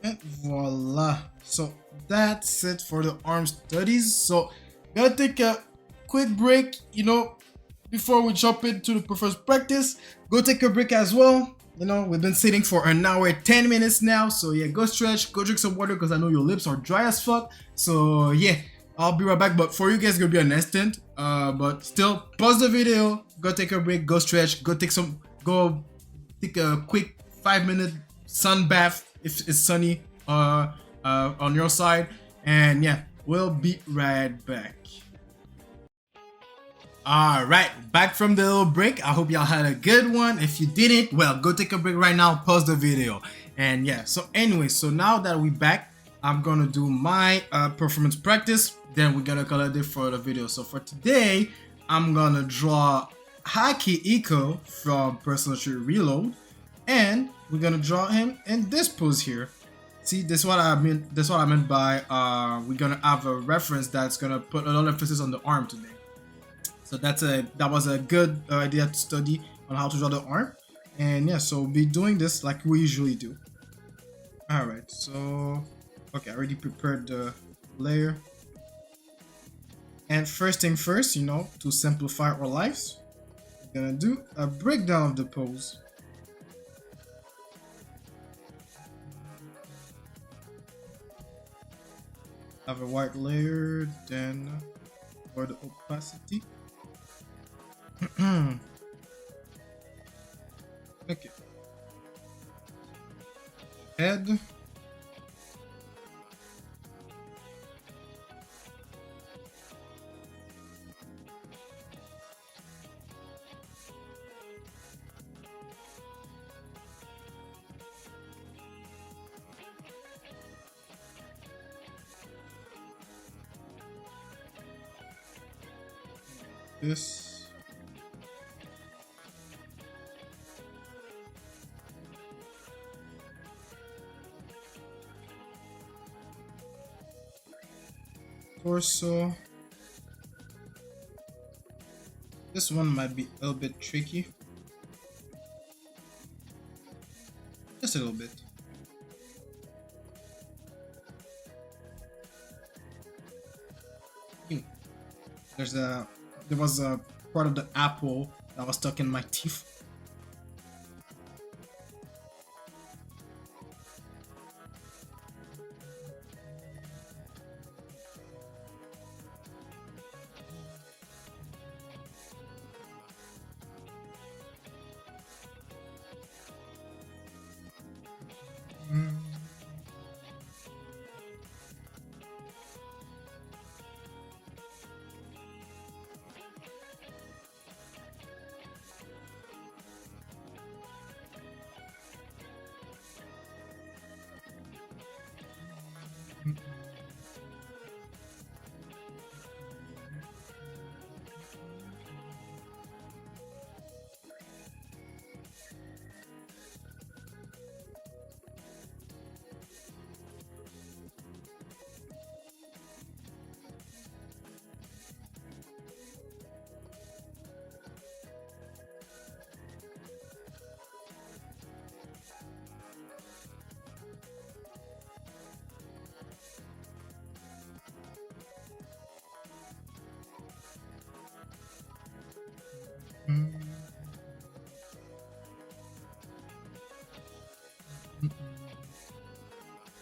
And voila, so that's it for the arm studies. So gotta take a quick break, you know, before we jump into the first practice. Go take a break as well. You know, we've been sitting for an hour 10 minutes now, so yeah, go stretch, go drink some water because I know your lips are dry as fuck. So yeah, I'll be right back, but for you guys it's gonna be an instant. But still, pause the video, go take a break, go stretch, go take a quick 5-minute sun bath if it's sunny on your side, and yeah, we'll be right back. All right, back from the little break. I hope y'all had a good one. If you didn't, well, go take a break right now, pause the video. And yeah, so anyway, so now that we're back, I'm gonna do my performance practice, then we're gonna color it for the video. So for today, I'm gonna draw Haki Iko from Personal Tree Reload, and we're gonna draw him in this pose here. See, this is what I mean. That's what I meant by we're gonna have a reference that's gonna put a lot of emphasis on the arm today. So that was a good idea to study on how to draw the arm. And yeah, so we'll be doing this like we usually do. All right, so okay, I already prepared the layer. And first thing first, you know, to simplify our lives, we're gonna do a breakdown of the pose. Have a white layer, then for the opacity. Okay. Head. This. Torso. This one might be a little bit tricky. Just a little bit. There's a there was a part of the apple that was stuck in my teeth.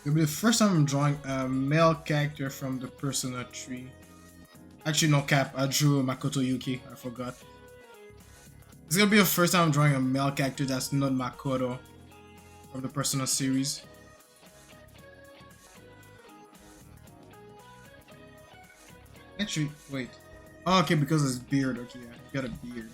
It'll be the first time I'm drawing a male character from the persona tree. Actually, no cap. I drew Makoto Yuki. I forgot. It's gonna be the first time I'm drawing a male character that's not Makoto from the Persona series. Actually, wait. Oh, okay, because it's beard. Okay, yeah, you got a beard.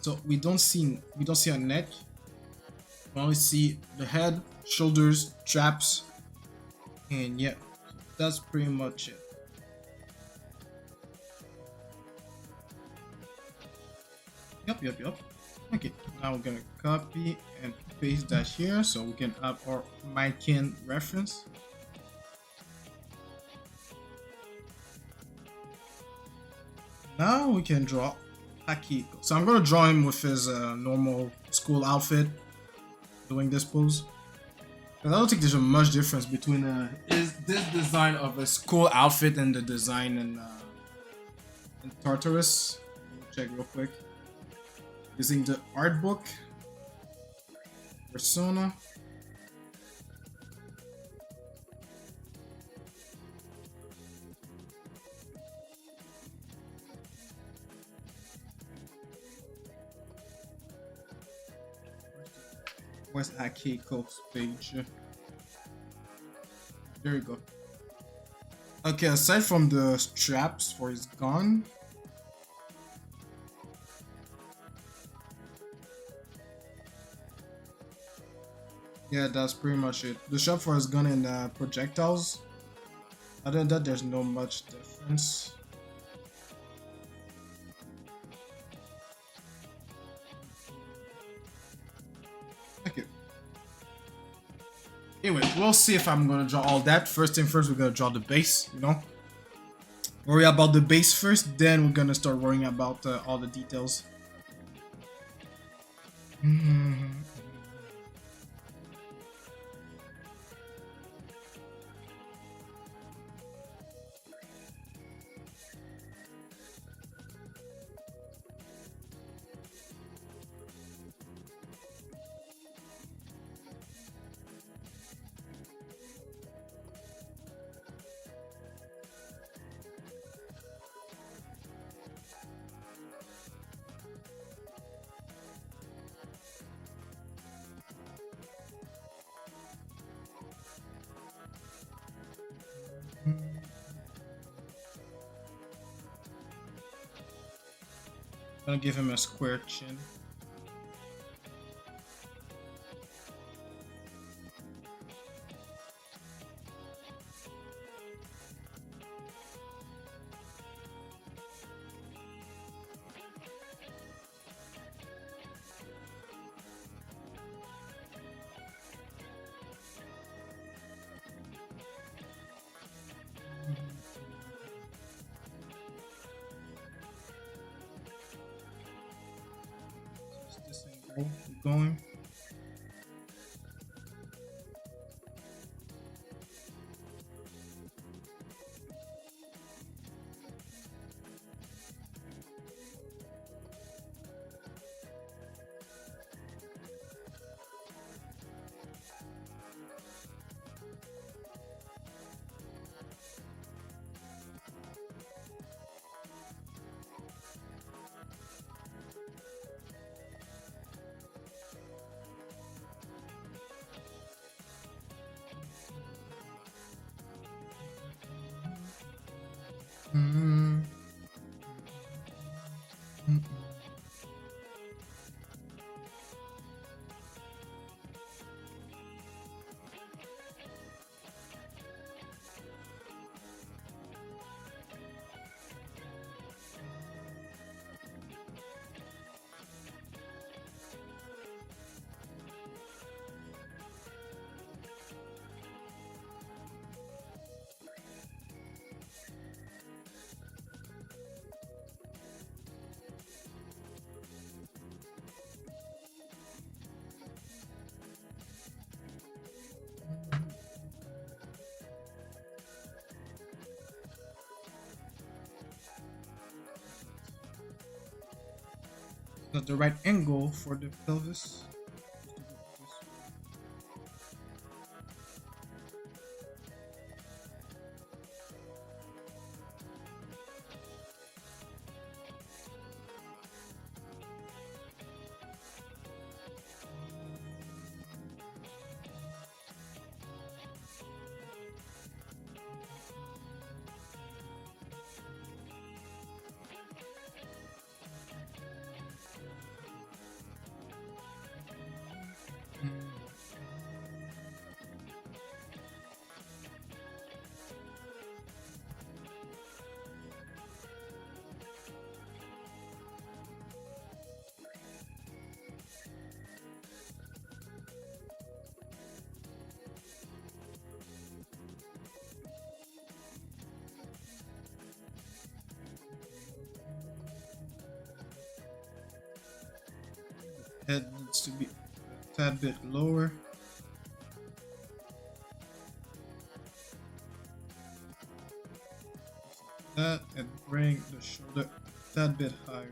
So we don't see a neck. We only see the head, shoulders, traps, and yeah, that's pretty much it. Yep. Okay, now we're gonna copy and paste that here so we can have our Mykin reference. Now we can draw Akiko. So I'm gonna draw him with his normal school outfit, doing this pose. And I don't think there's much difference between this design of a school outfit and the design in Tartarus. Check real quick. Using the art book, Persona. Where's Akiko's page? There you go. Okay, aside from the straps for his gun, yeah, that's pretty much it. The strap for his gun and projectiles. Other than that, there's no much difference. Okay. Anyway, we'll see if I'm gonna draw all that. First thing first, we're gonna draw the base, you know? Worry about the base first, then we're gonna start worrying about all the details. Gonna give him a square chin. Keep going. Mm-hmm. Not the right angle for the pelvis. Head needs to be a tad bit lower. That and bring the shoulder a tad bit higher.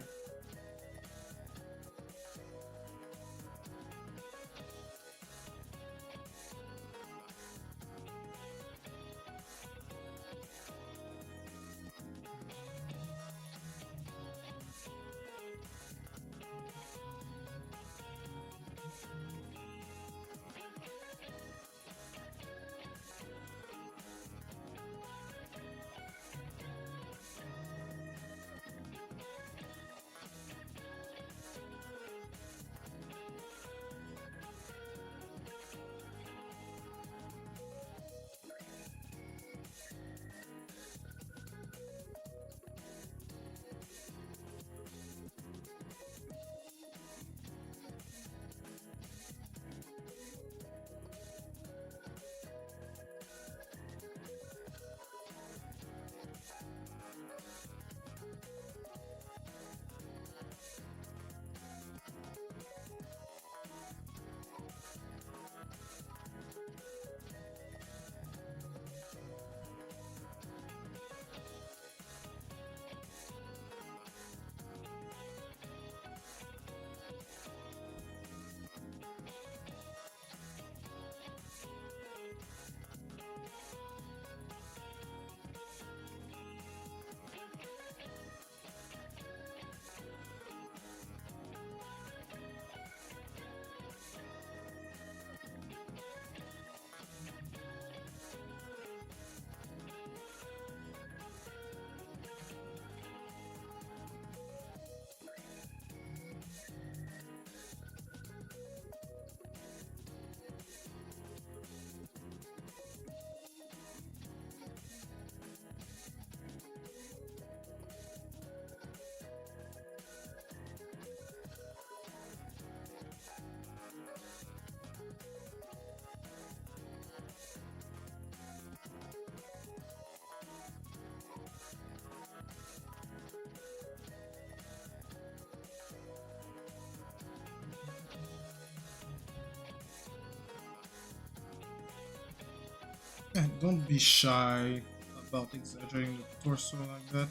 Yeah, don't be shy about exaggerating the torso like that.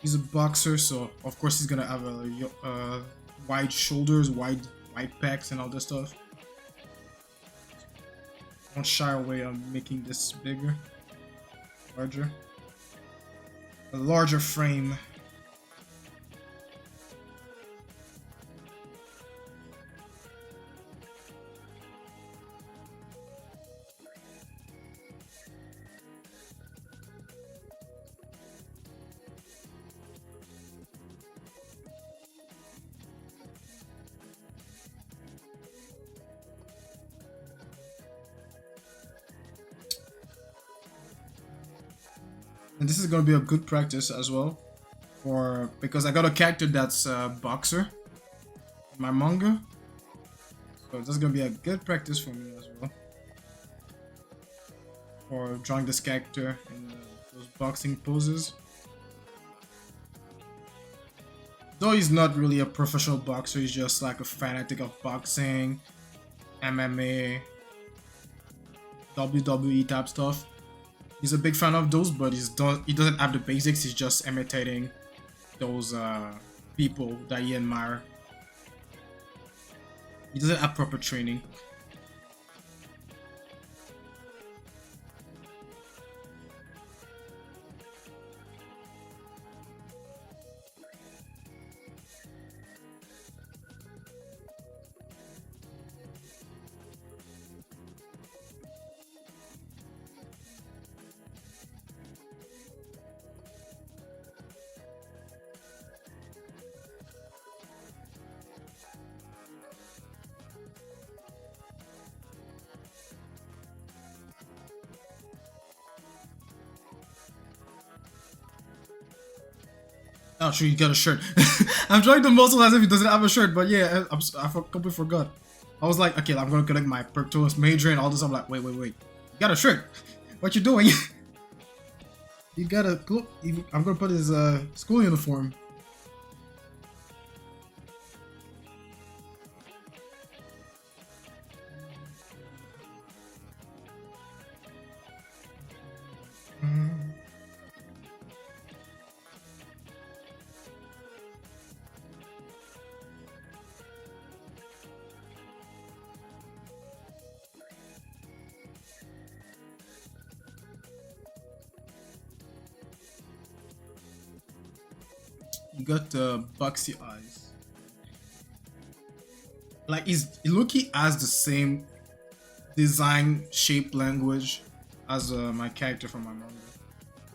He's a boxer, so of course he's gonna have wide shoulders, wide pecs, and all this stuff. Don't shy away on making this bigger, larger, a larger frame. And this is gonna be a good practice as well, for because I got a character that's a boxer in my manga, so this is gonna be a good practice for me as well for drawing this character in those boxing poses. Though he's not really a professional boxer, he's just like a fanatic of boxing, MMA, WWE type stuff. He's a big fan of those, but he doesn't have the basics. He's just imitating those people that he admire. He doesn't have proper training. Oh, sure, you got a shirt. I'm trying to muscle as if he doesn't have a shirt, but yeah, I completely forgot. I was like, okay, I'm gonna collect my Perctus Major and all this. I'm like, wait. You got a shirt. What you doing? You got a... I'm gonna put his school uniform. You got boxy eyes. Like Iluki has the same design, shape, language as my character from my manga.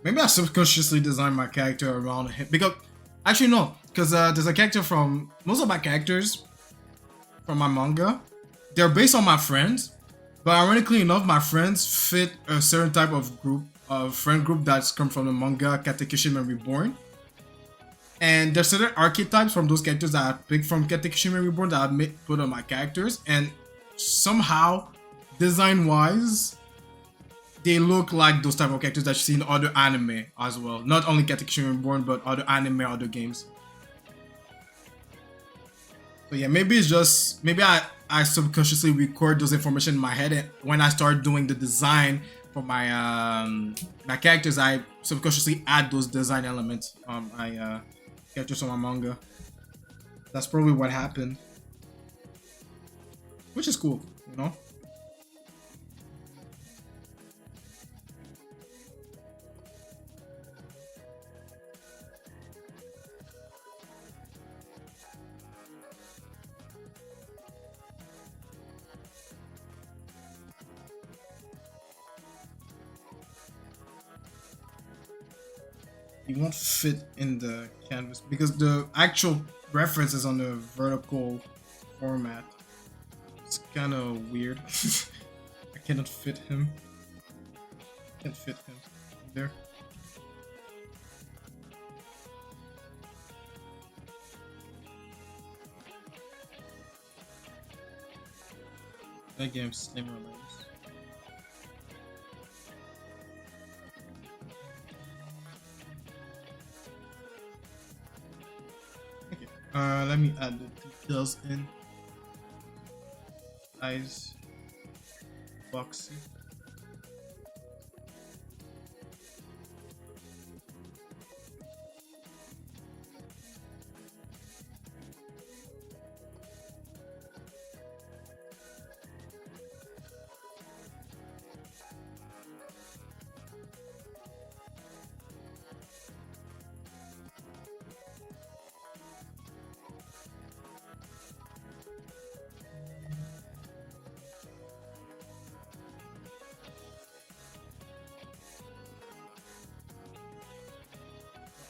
Maybe I subconsciously designed my character around him because actually no, because there's a character from most of my characters from my manga. They're based on my friends, but ironically enough, my friends fit a certain type of group, friend group that's come from the manga Katekishima Reborn. And there's certain archetypes from those characters that I picked from Katekishima Reborn that I put on my characters, and somehow, design-wise, they look like those type of characters that you see in other anime as well. Not only Katekishima Reborn, but other anime, other games. So yeah, maybe it's just maybe I subconsciously record those information in my head, and when I start doing the design for my my characters, I subconsciously add those design elements on my characters on my manga. That's probably what happened, which is cool, you know. It won't fit in the canvas because the actual reference is on the vertical format. It's kind of weird. I cannot fit him. Can't fit him there. That game's slimmer legs. Let me add the details in. Eyes, boxy.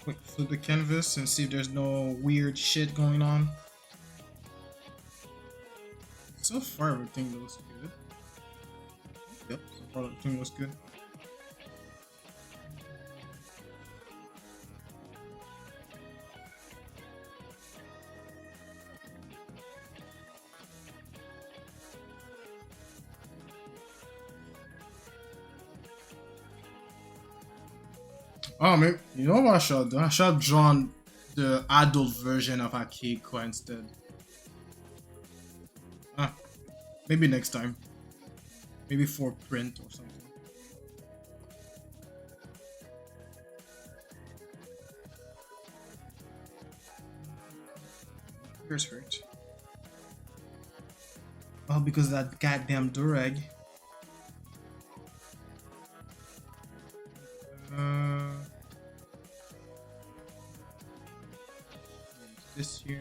Wait, flip the canvas and see if there's no weird shit going on. So far, everything looks good. Yep, so far everything looks good. Oh, maybe, you know what I should have done? I should have drawn the adult version of Akiko instead. Ah, maybe next time. Maybe for print or something. Here's hurt. Oh, because of that goddamn durag. This here.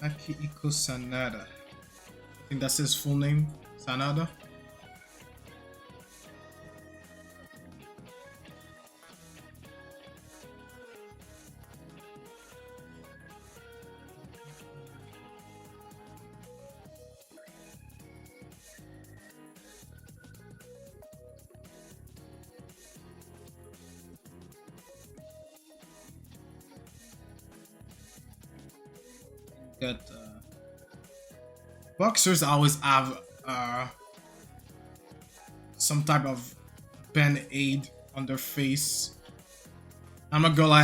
Akihiko Sanada. I think that's his full name. Sanada. Got boxers always have some type of band-aid on their face. I'm a girl. I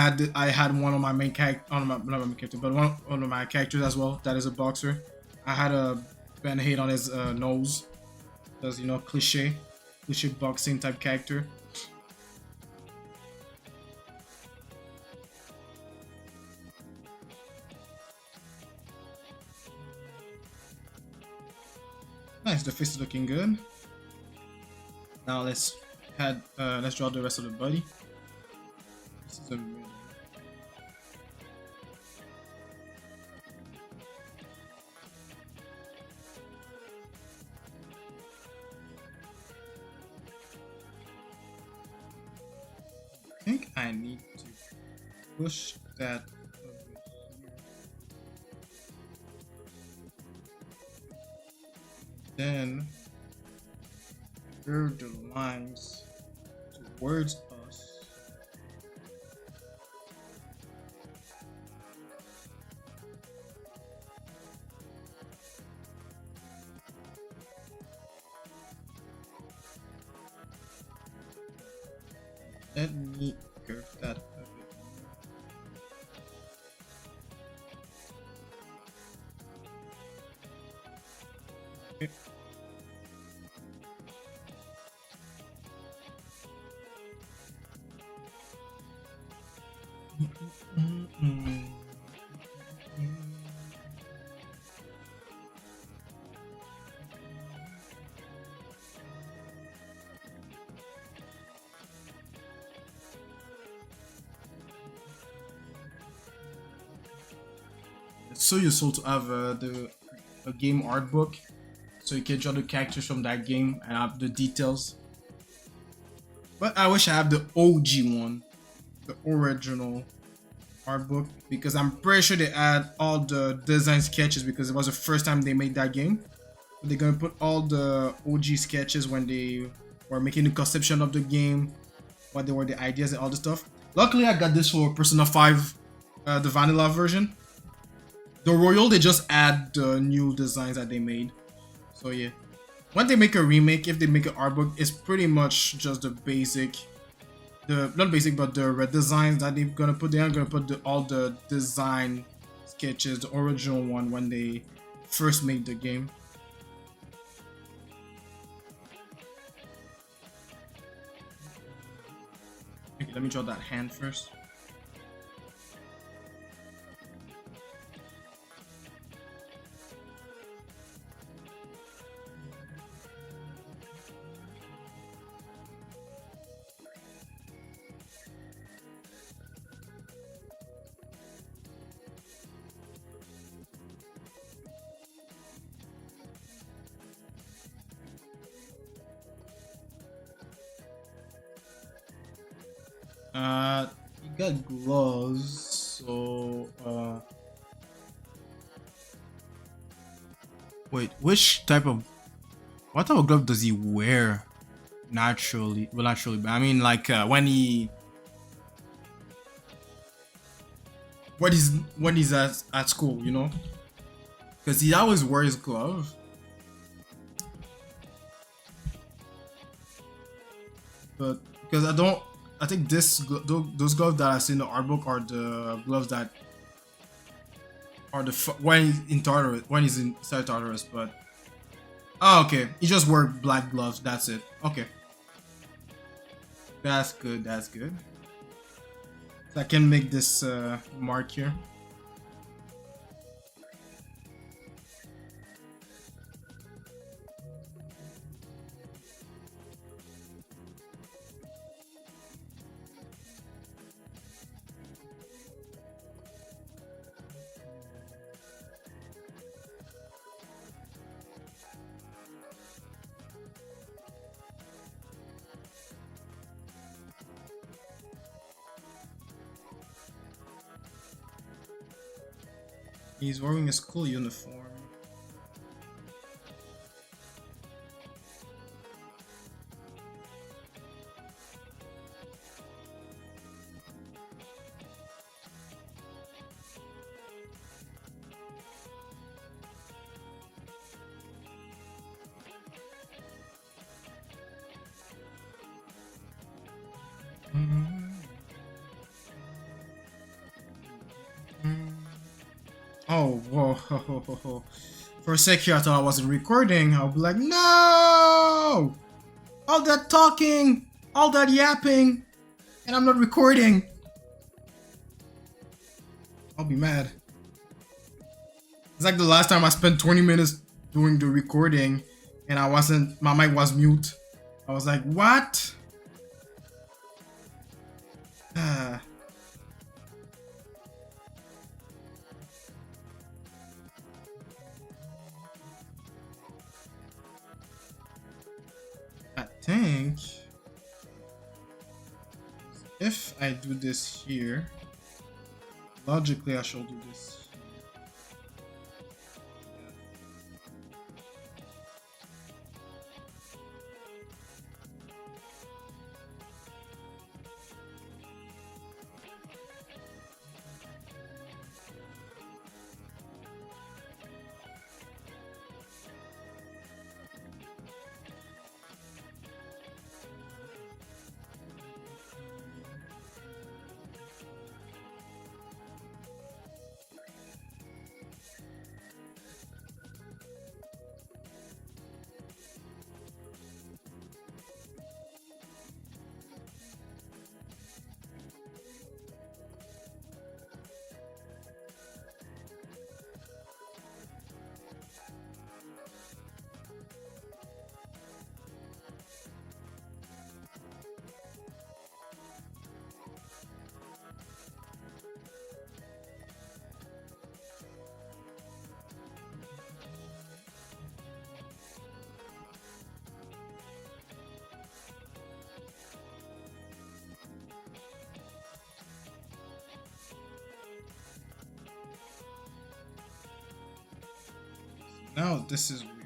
had one of my main character, not my main character, but one of my characters as well. That is a boxer. I had a band-aid on his nose. That's, you know, cliche boxing type character. Nice, the face is looking good. Now let's draw the rest of the body. This is a I think I need to push that over here. Then curve the lines towards us. Let me curve that a bit more. Okay. It's so useful to have a game art book, so you can draw the characters from that game and have the details. But I wish I have the OG one, the original art book, because I'm pretty sure they had all the design sketches because it was the first time they made that game. But they're gonna put all the OG sketches when they were making the conception of the game, what they were, the ideas and all the stuff. Luckily, I got this for Persona 5, the vanilla version. The Royal, they just add the new designs that they made. So yeah, when they make a remake, if they make an art book, it's pretty much just the basic, not basic, but the red designs that they're gonna put. They're gonna put all the design sketches, the original one when they first made the game. Okay, let me draw that hand first. You got gloves, so wait, which type of what type of glove does he wear naturally? Well, naturally, but I mean, like when he's at school, you know, because he always wears gloves. But because I think those gloves that I see in the art book are the gloves that are when he's in Tartarus, when he's inside Tartarus. But oh, okay, he just wear black gloves. That's it. Okay, that's good. That's good. So I can make this mark here. He's wearing a school uniform. Oh, whoa. For a sec here, I thought I wasn't recording. I'll be like, no! All that talking, all that yapping, and I'm not recording. I'll be mad. It's like the last time I spent 20 minutes doing the recording and my mic was mute. I was like, what? I think if I do this here, logically I should do this. Now this is weird.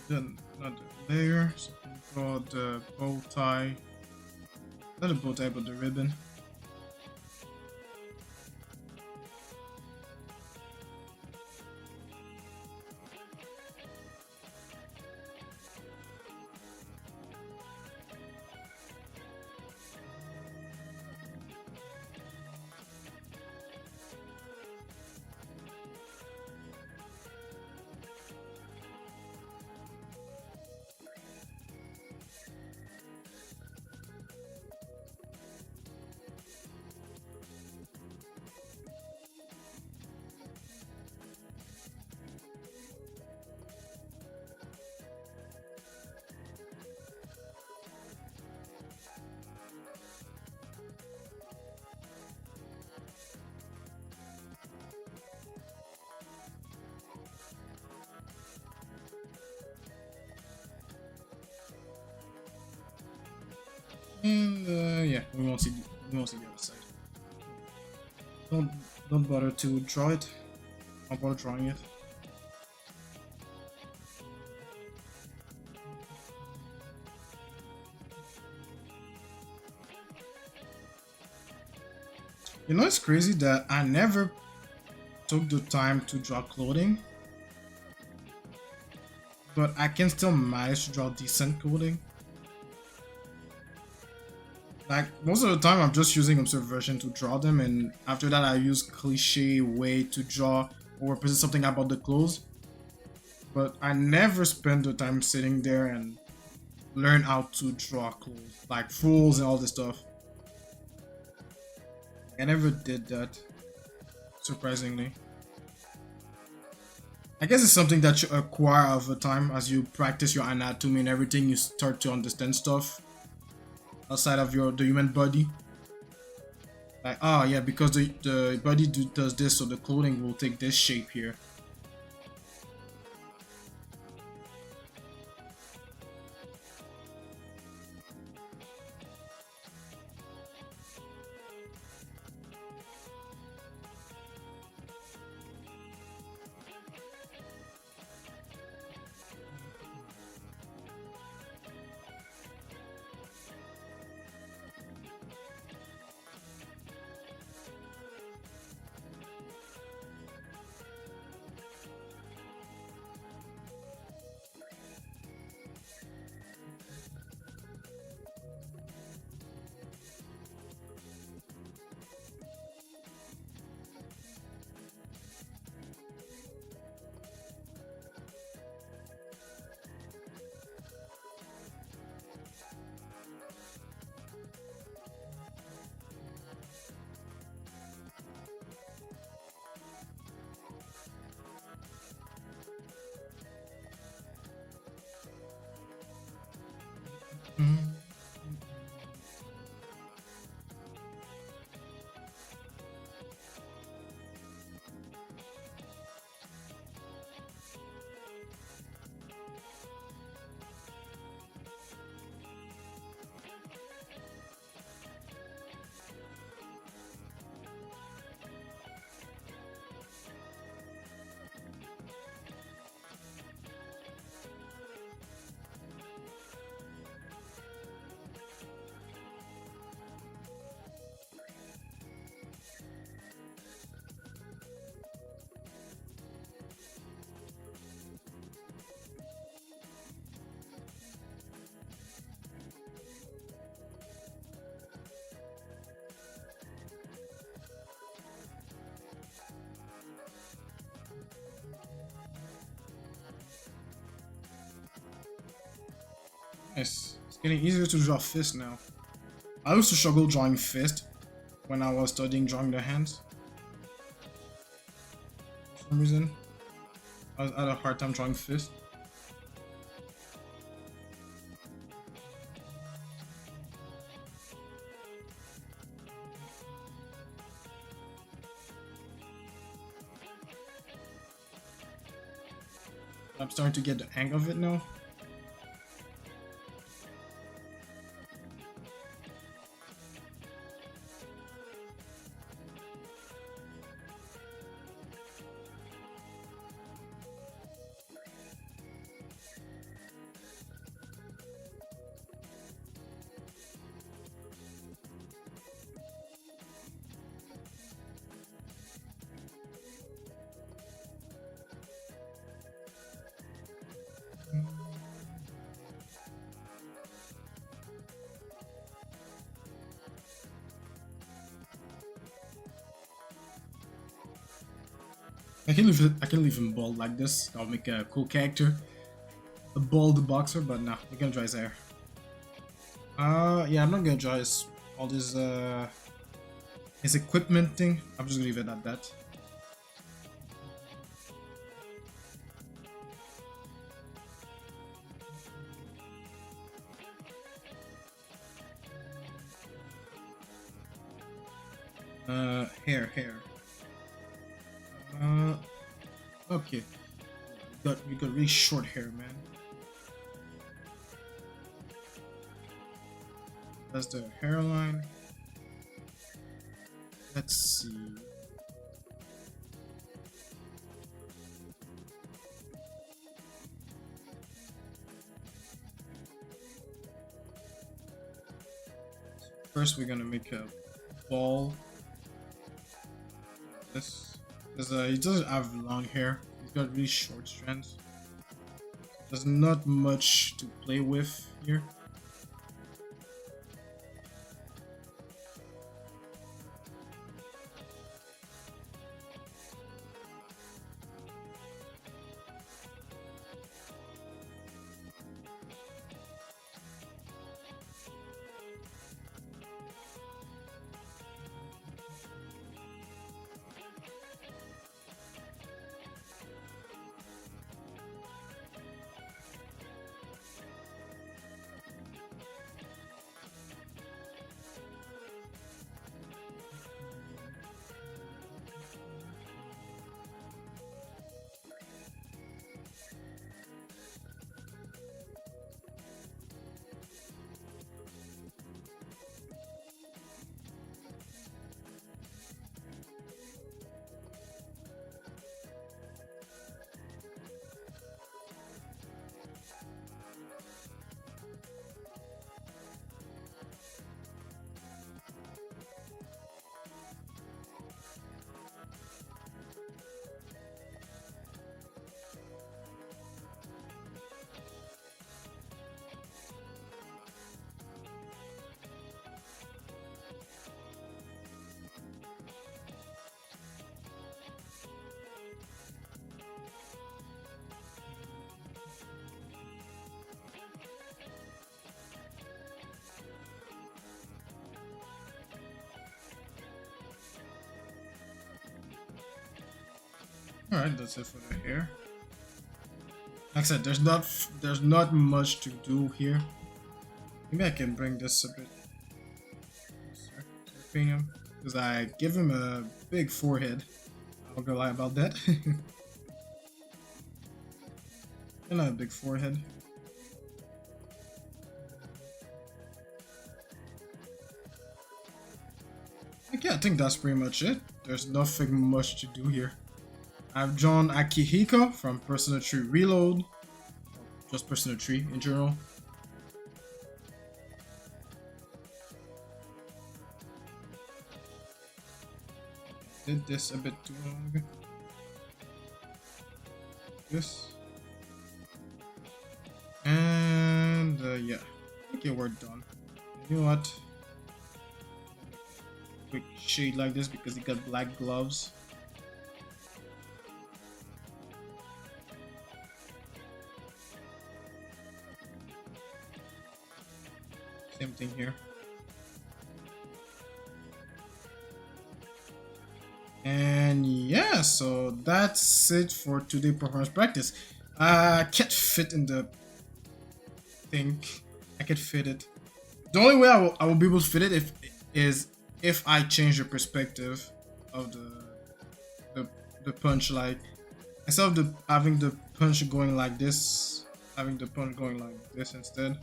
then not the layer. So draw the bow tie. Not the bow tie, but the ribbon. And yeah, we won't see the other side. Don't don't bother to draw it. Don't bother drawing it. You know, it's crazy that I never took the time to draw clothing, but I can still manage to draw decent clothing. Like, most of the time I'm just using observation to draw them, and after that I use cliche way to draw or represent something about the clothes. But I never spend the time sitting there and learn how to draw clothes, like fools and all this stuff. I never did that, surprisingly. I guess it's something that you acquire over time as you practice your anatomy and everything. You start to understand stuff outside of the human body. Like, oh yeah, because the body does this, so the clothing will take this shape here. Mhm. Nice. It's getting easier to draw fist now. I used to struggle drawing fist when I was studying drawing the hands. For some reason, I had a hard time drawing fist. I'm starting to get the hang of it now. I can leave him bald like this. I'll make a cool character. A bald boxer, but no, we're gonna draw his hair. Yeah, I'm not gonna draw all his equipment thing. I'm just gonna leave it at that. Hair. Okay. You got really short hair, man. That's the hairline. Let's see. First, we're gonna make a ball. This, because he doesn't have long hair. He's got really short strands. There's not much to play with here. Alright, that's it for the hair. Like I said, there's not much to do here. Maybe I can bring this a bit closer, because I give him a big forehead. I'm not gonna lie about that. And a big forehead. Okay, I think that's pretty much it. There's nothing much to do here. I've drawn Akihiko from Personal Tree Reload, just Personal Tree in general. Did this a bit too long. This. And yeah, okay, we're done. You know what? Quick shade like this because he got black gloves. Same thing here. And yeah, so that's it for today performance practice. I can't fit in the thing. I can fit it. The only way I will be able to fit it if I change the perspective of the punch. Like instead of having the punch going like this, having the punch going like this instead.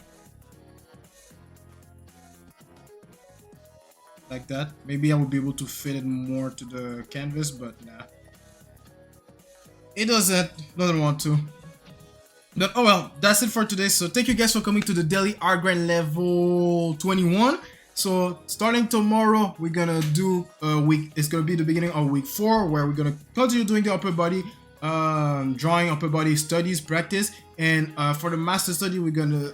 Like that. Maybe I will be able to fit it more to the canvas, but nah. It doesn't want to. But oh well, that's it for today. So thank you guys for coming to the daily art grind level 21. So starting tomorrow, we're gonna do a week. It's gonna be the beginning of week 4, where we're gonna continue doing the upper body, drawing upper body studies practice. And for the master study, we're gonna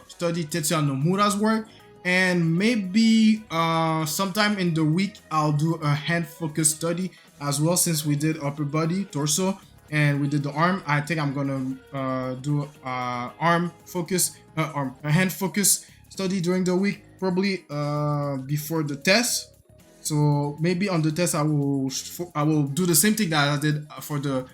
study Tetsuya Nomura's work. And maybe sometime in the week I'll do a hand focus study as well, since we did upper body, torso, and we did the arm. I think I'm gonna do arm focus, hand focus study during the week, probably before the test. So maybe on the test I will do the same thing that I did for the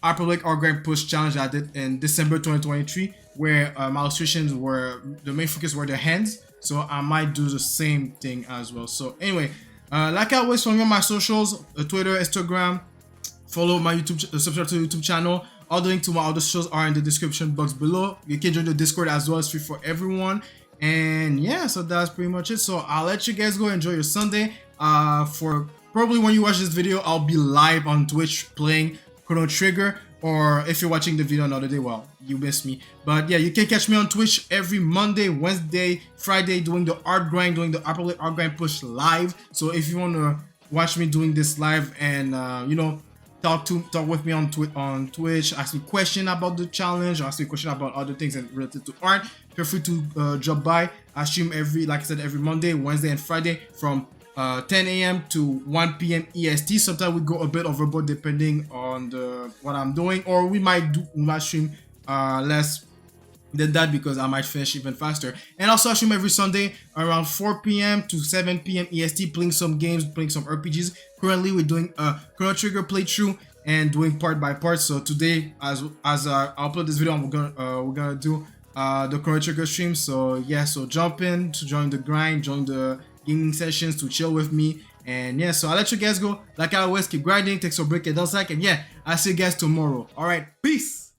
upper leg or grind push challenge I did in December 2023, where my illustrations were the main focus were the hands. So I might do the same thing as well. So anyway, like always, follow me on my socials, Twitter, Instagram. Follow my YouTube, subscribe to the YouTube channel. All the links to my other shows are in the description box below. You can join the Discord as well. It's free for everyone. And yeah, so that's pretty much it. So I'll let you guys go enjoy your Sunday. For probably when you watch this video, I'll be live on Twitch playing Chrono Trigger. Or if you're watching the video another day, well, you missed me. But yeah, you can catch me on Twitch every Monday, Wednesday, Friday doing the art grind, doing the upper leg art grind push live. So if you want to watch me doing this live and you know, talk with me on Twitch, ask me a question about the challenge, or ask me a question about other things and related to art, feel free to drop by. I stream like I said, every Monday, Wednesday, and Friday from 10 a.m. to 1 p.m. EST. Sometimes we go a bit overboard depending on what I'm doing, or we might stream less than that because I might finish even faster. And also I stream every Sunday around 4 p.m. to 7 p.m. EST, playing some games, playing some RPGs. Currently we're doing a Chrono Trigger playthrough and doing part by part. So today, as I upload this video, we're gonna do the Chrono Trigger stream. So yeah, so jump in to join the grind, join the gaming sessions, to chill with me. And yeah, so I'll let you guys go. Like I always, keep grinding, take some break, and don't slack. And yeah, I'll see you guys tomorrow. All right, peace.